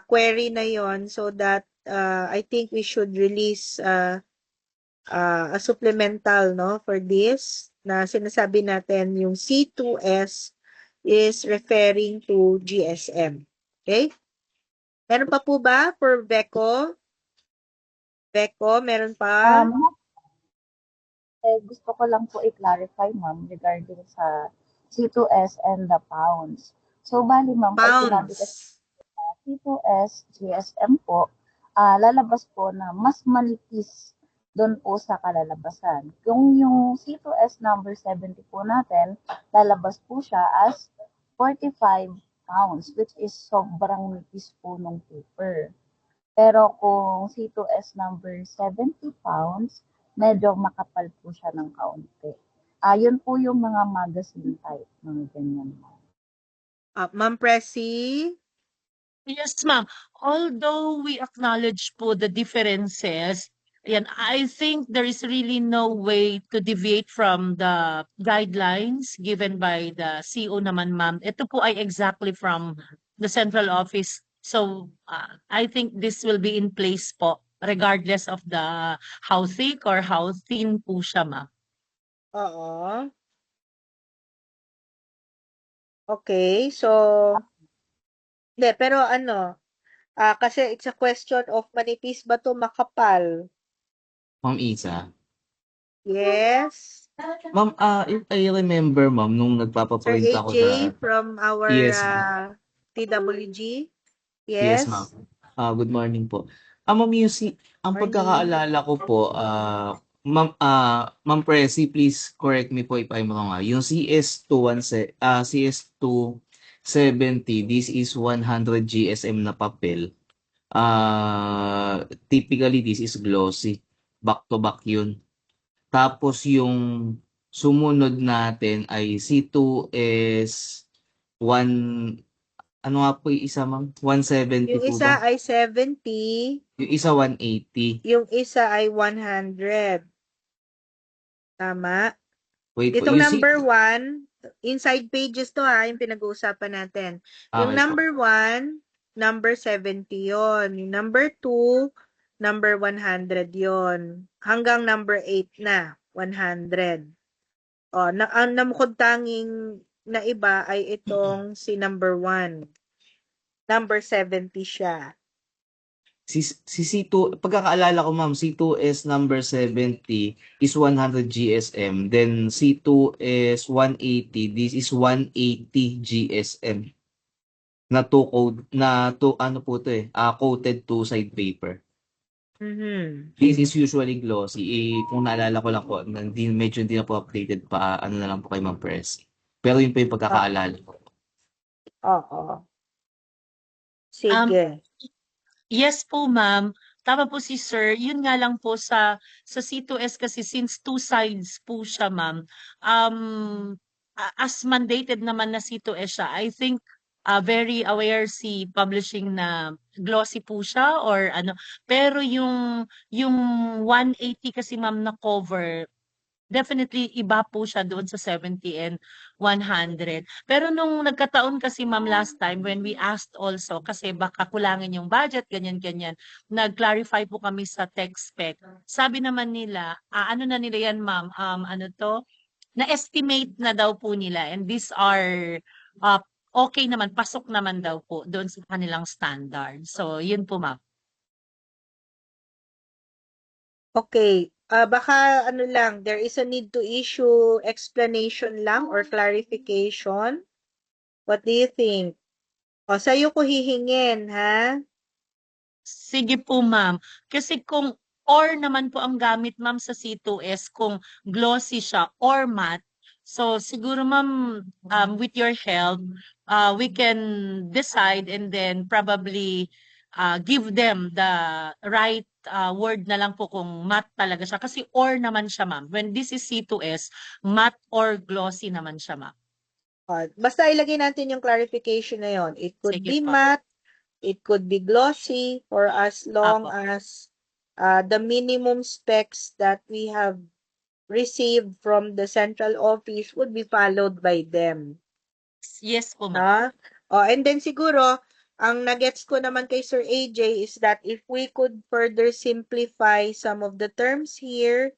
query na yon so that I think we should release a supplemental, no, for this na sinasabi natin yung C2S is referring to GSM. Okay? Meron pa po ba for Beco? Beco, meron pa? gusto ko lang po i-clarify, ma'am, regarding sa C2S and the pounds. So, bali, ma'am, pag sinabi kasi Pounds. C2S, GSM po, lalabas po na mas manipis doon po sa kalalabasan. Yung C2S number 70 po natin, lalabas po siya as 45 pounds, which is sobrang nipis po ng paper. Pero kung C2S number 70 pounds, medyo makapal po siya ng kaunti. Yun po yung mga magazine type, mga ganyan. Ma'am Presi? Yes, ma'am. Although we acknowledge po the differences, yan, I think there is really no way to deviate from the guidelines given by the CO naman, ma'am. Ito po ay exactly from the central office. So, I think this will be in place po regardless of the how thick or how thin po siya, ma'am. Oo. Okay, so hindi, pero ano, kasi it's a question of manipis ba to makapal? Ma'am Isa. Yes. Ma'am, if I remember, ma'am, nung Sir nagpapaprint ako AJ sa... from our Yes, ma'am. TWG. Yes, Yes. ma'am. Good morning po. Ma'am, ang Morning. pagkakaalala ko po, Ma'am Presi, please correct me po if I'm wrong. Yung CS270, this is 100 GSM na papel. Typically, this is glossy. Back-to-back yun. Tapos yung sumunod natin ay C2 is 1, ano nga po yung isa, ma'am? 170 Yung po isa ba? ay 70, Yung isa 180. yung isa ay 100. Tama? Wait po, Itong yung number 1, inside pages to yung pinag-uusapan natin. Yung Okay po. number 1, number 70 yon. Yung number 2, number 100 yon. Hanggang number 8 na, 100. Ang namukod tanging na iba ay itong si number 1. Number 70 siya. Si C2, pagkakaalala ko, ma'am, C2 is number 70 is 100 GSM. Then C2 is 180. This is 180 GSM. Na ano po to coated two-side paper. Mhm. This is usually glossy. Kung naalala ko lang po, medyo hindi na po updated pa, ano na lang po kay Ma'am Press. Pero yun po yung pagkakaalala ko. Oo. Sige. Yes po, ma'am. Tama po si sir. Yun nga lang po sa C2S kasi since two sides po siya, ma'am. As mandated naman na C2S siya, I think very aware si publishing na glossy po siya or ano. Pero yung 180 kasi ma'am na cover, definitely iba po siya doon sa 70 and 100. Pero nung nagkataon kasi ma'am last time when we asked also kasi baka kulangin yung budget, ganyan-ganyan, nag-clarify po kami sa tech spec. Sabi naman nila, ano na nila yan ma'am, na-estimate na daw po nila and these are okay naman, pasok naman daw po doon sa kanilang standard. So, yun po ma'am. Okay. Baka ano lang, there is a need to issue explanation lang or clarification. What do you think? Sa'yo ko hihingin, ha? Sige po, ma'am. Kasi kung or naman po ang gamit, ma'am, sa C2S, kung glossy siya or matte, so siguro, ma'am, with your help, we can decide and then probably give them the right word na lang po kung matte talaga siya. Kasi or naman siya, ma'am. When this is C2S, matte or glossy naman siya, ma'am. Basta ilagay natin yung clarification na yon. It could Sige be po. matte, it could be glossy, for as long Apo. as the minimum specs that we have received from the central office would be followed by them. Yes po, ma'am. No? Oh, and then siguro, ang nagets ko naman kay Sir AJ is that if we could further simplify some of the terms here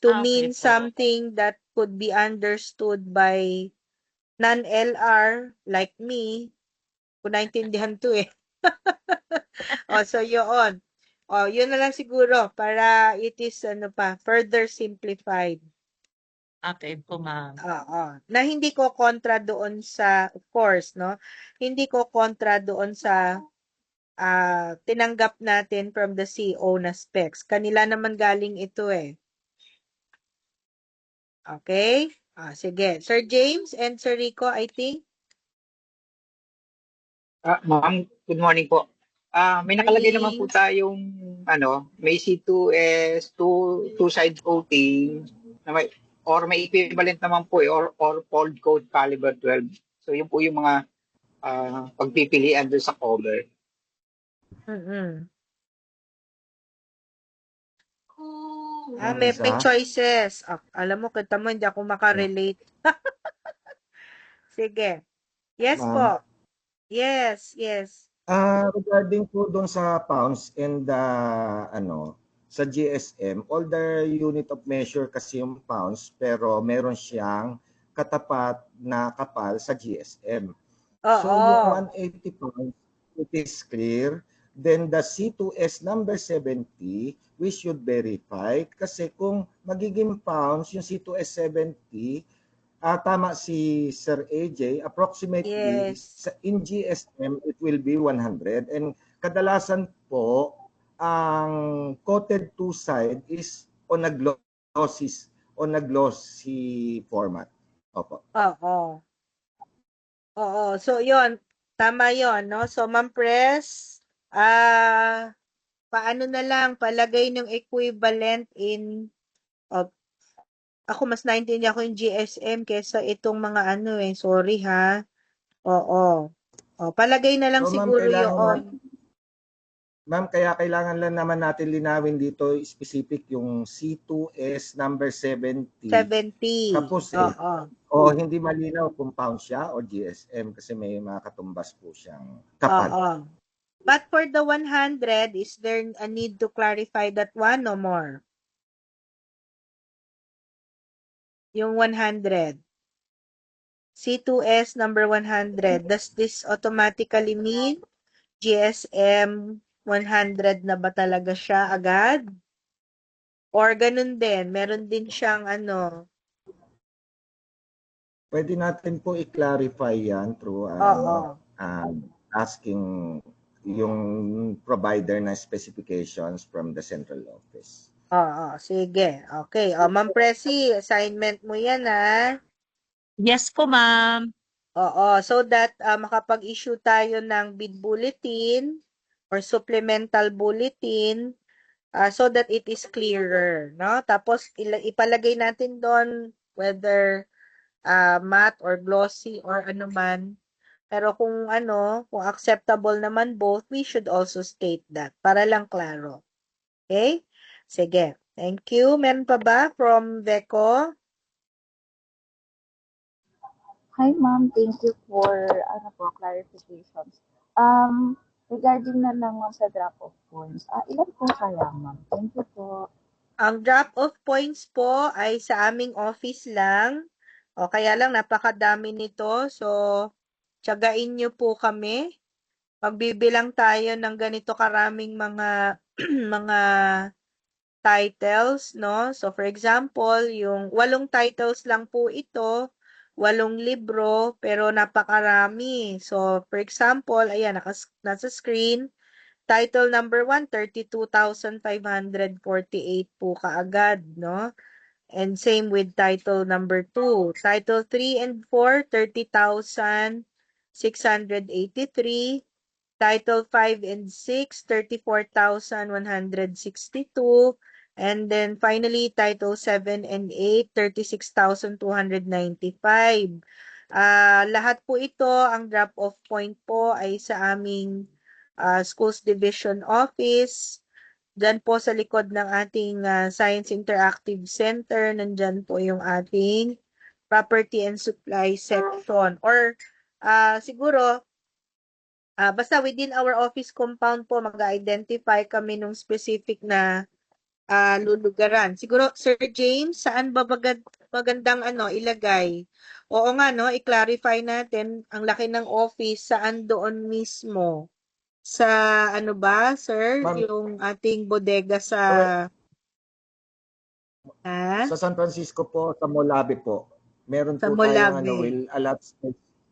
to Okay mean po. something that could be understood by non-LR like me, kung naintindihan to eh. So yun. Yun na lang siguro para it is further simplified. Okay po, ma'am. Na hindi ko kontra doon sa, of course, no? Hindi ko kontra doon sa tinanggap natin from the CO na specs. Kanila naman galing ito eh. Okay? Sige. Sir James and Sir Rico, I think. Ma'am, good morning po. May nakalagay naman po Morning. tayong may C2S, two sides coating na may equivalent naman po or fold coat caliber 12. So yun po yung mga pagpipilian doon sa cover. Mm-mm. Yung May isa? choices. Alam mo, kita mo, hindi ako makarelate. Sige. Yes Ma'am? po. Yes. Regarding po doon sa pounds and sa GSM, all the unit of measure kasi yung pounds pero meron siyang katapat na kapal sa GSM. So yung 180 pounds, it is clear. Then the C2S number 70, we should verify kasi kung magiging pounds yung C2S 70, tama si Sir AJ, approximately Yes. in GSM it will be 100 and kadalasan po ang coated two-side is on a glossy format. Opo. Oo. So, yon tama yon, no? So, Ma'am Press, paano na lang, palagay ng equivalent in, ako mas naintindihan ko yung GSM kesa itong mga sorry ha. Oo. Palagay na lang So siguro yun. Ma'am, kaya kailangan lang naman natin linawin dito specific yung C2S number 70. 70. Tapos hindi malinaw kung pound siya o GSM kasi may mga katumbas po siyang kapal. But for the 100, is there a need to clarify that one or more? Yung 100. C2S number 100. Does this automatically mean GSM 100 na ba talaga siya agad? Or ganun din, meron din siyang Pwede natin po i-clarify yan through asking yung provider na specifications from the central office. Sige. Okay. Ma'am Presi, assignment mo yan Yes po, ma'am. So that makapag-issue tayo ng bid bulletin or supplemental bulletin so that it is clearer, no? Tapos ipalagay natin doon whether matte or glossy or ano man. Pero kung acceptable naman both, we should also state that para lang klaro. Okay? Sige. Thank you. Meron pa ba from Veco? Hi, ma'am. Thank you for clarifications. Regarding na lang sa drop-off points, ilan po kaya, ma'am? Thank you po. Ang drop-off points po ay sa aming office lang. Kaya lang napakadami nito. So, tiyagain niyo po kami. Magbibilang tayo ng ganito karaming mga mga titles, no? So, for example, yung 8 titles lang po ito, 8 libro, pero napakarami. So, for example, ayan, nasa screen, title number 1, 32,548 po kaagad, no? And same with title number 2. Title 3 and 4, 30,683. Title 5 and 6, 34,162. And then finally, Title 7 and 8, 36,295. Lahat po ito, ang drop-off point po ay sa aming Schools Division Office. Dyan po sa likod ng ating Science Interactive Center, nandyan po yung ating Property and Supply section. Or siguro, basta within our office compound po, mag-identify kami ng specific na lulugaran. Siguro, Sir James, saan ba magandang ilagay? Oo nga, no? I-clarify natin ang laki ng office, saan doon mismo? Sa ano ba, sir? Ma'am, Yung ating bodega sa... Ha? sa San Francisco po, sa Molabe po. Meron Sa po tayong Molabe.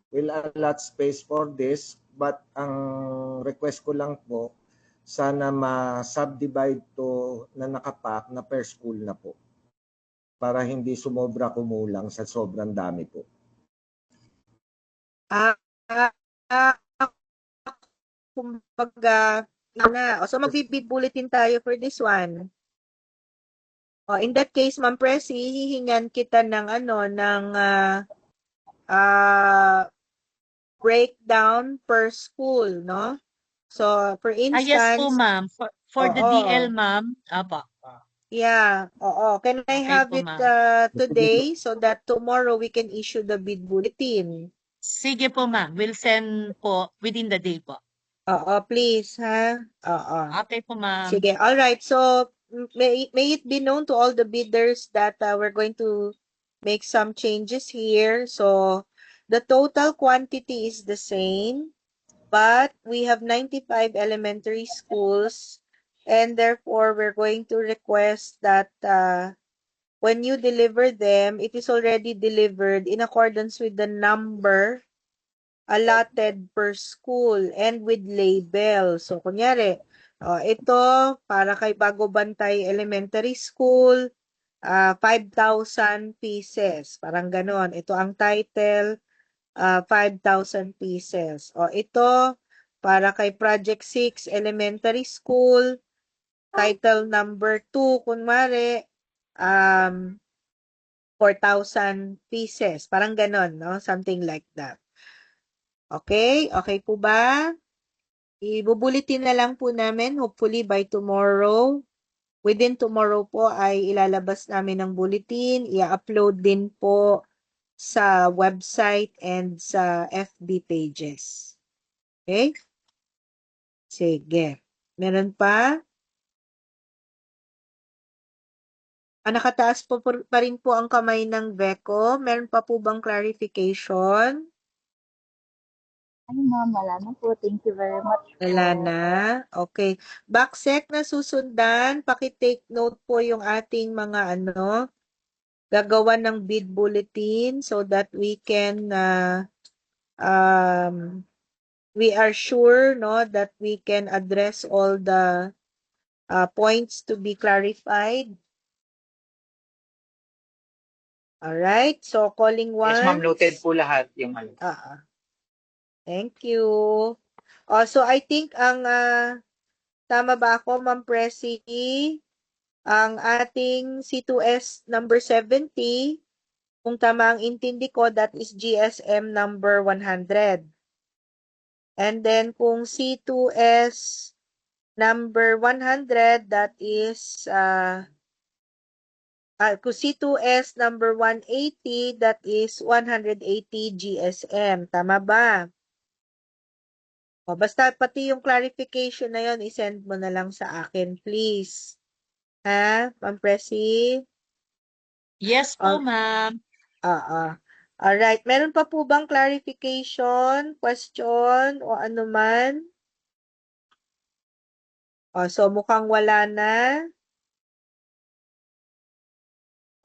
will allot space for this, but ang request ko lang po, sana ma-subdivide to na nakapack na per school na po. Para hindi sumobra kumulang sa sobrang dami po. Ah, ah, kumbaga, so magbibid bulletin tayo for this one. In that case, Ma'am Presi, hihingan kita ng breakdown per school, no? So, for Yes po, instance, ma'am. For the DL, ma'am. Apa. yeah, oo. Can I Okay have po, it ma'am. today so that tomorrow we can issue the bid bulletin? Sige po, ma'am. We'll send po within the day po. Oo, please, ha? Oo. Okay po, ma'am. Sige, all right. So, may it be known to all the bidders that we're going to make some changes here. So, the total quantity is the same, but we have 95 elementary schools, and therefore we're going to request that when you deliver them, it is already delivered in accordance with the number allotted per school and with label. So, kunyari, ito para kay Bago Bantay Elementary School, 5,000 pieces. Parang ganon. Ito ang title, 5,000 pieces. Ito para kay Project 6 Elementary School, title number 2, kunwari, 4,000 pieces. Parang ganon, no? Something like that. Okay? Okay po ba? Ibubulitin na lang po namin, hopefully by tomorrow. Within tomorrow po ay ilalabas namin ng bulletin, i-upload din po sa website and sa FB pages. Okay? Sige. Meron pa? Nakataas po pa rin po ang kamay ng VECO. Meron pa po bang clarification? Ay, ma'am, wala na po. Thank you very much po. Wala na. Okay. Backsec na susundan, paki-take note po yung ating mga gagawa ng bid bulletin so that we can we are sure that we can address all the points to be clarified. All right. So calling once. Yes, ma'am, noted po lahat yung Thank you. So I think ang tama ba ako, Ma'am Presi? Ang ating C2S number 70, kung tama ang intindi ko, that is GSM number 100. And then kung C2S number 100, that is kung C2S number 180, that is 180 GSM. Tama ba? Basta pati yung clarification na yon, isend mo na lang sa akin, please. Ha, Ma'am Presi? Yes po, ma'am. Alright. Meron pa po bang clarification, question, o ano man? So mukhang wala na.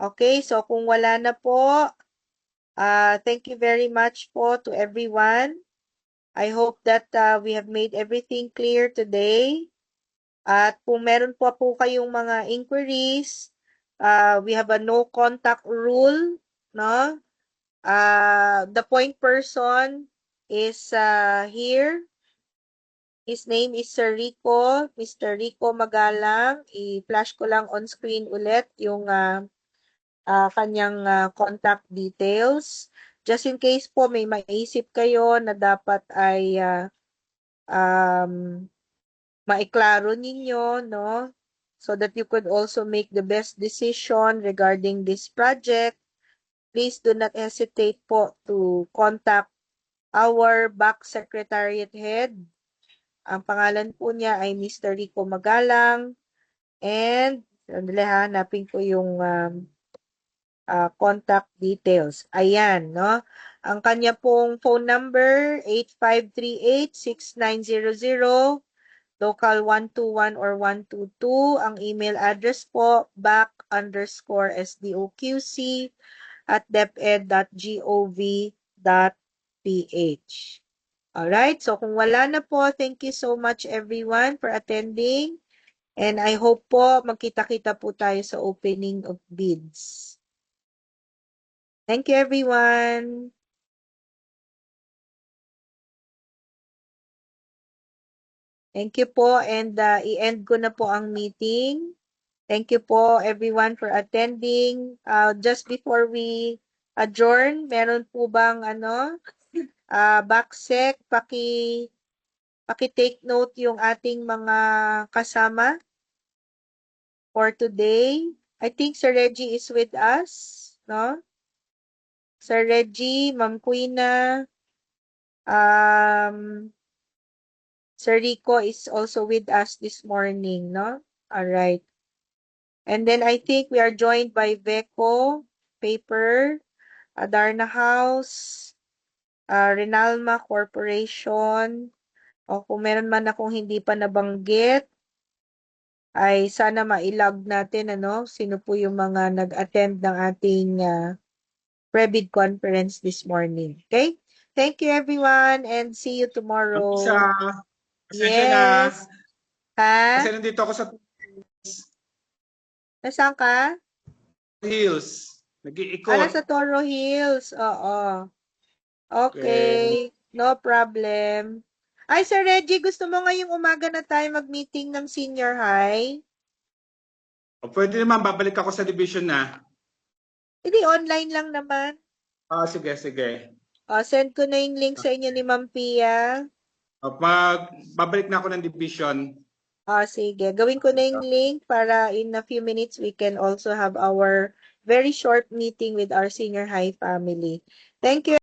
Okay, so kung wala na po, thank you very much po to everyone. I hope that we have made everything clear today. At kung meron po kayong mga inquiries, we have a no contact rule, no? The point person is here. His name is Sir Rico, Mr. Rico Magalang. I-flash ko lang on screen ulit yung kanyang contact details. Just in case po may maisip kayo na dapat ay maiklaro ninyo, no? so that you could also make the best decision regarding this project. Please do not hesitate po to contact our back secretariat head. Ang pangalan po niya ay Mr. Rico Magalang. And, sandali ha, hanapin ko yung contact details. Ayan, no? Ang kanya pong phone number, 8538-6900, local 121 or 122. Ang email address po, back_sdoqc@deped.gov.ph. Alright, so kung wala na po, thank you so much everyone for attending. And I hope po magkita-kita po tayo sa opening of bids. Thank you everyone. Thank you po, and i-end ko na po ang meeting. Thank you po everyone for attending. Just before we adjourn, meron po bang backsec, paki-take note yung ating mga kasama for today. I think Sir Reggie is with us, no? Sir Reggie, Ma'am Quina, Sir Rico is also with us this morning, no? All right. And then I think we are joined by Veco, Paper, Adarna House, Renalma Corporation. O kung meron man akong hindi pa nabanggit, ay sana mailag natin, sino po yung mga nag-attend ng ating Prebid conference this morning. Okay? Thank you everyone and see you tomorrow. Pasensya na. Yes. Ha? Kasi nandito ako sa Nasaan ka? Hills. Nag-iikot. Nasa Toro Hills. Oo. Okay. No problem. Ay, Sir Reggie, gusto mo ngayong umaga na tayo mag-meeting ng senior high? O, pwede naman, babalik ako sa division na. Hindi, online lang naman. Sige, sige. Send ko na yung link sa inyo ni Ma'am Pia. Babalik na ako ng division. Sige. Gawin ko na yung link para in a few minutes we can also have our very short meeting with our senior high family. Thank you.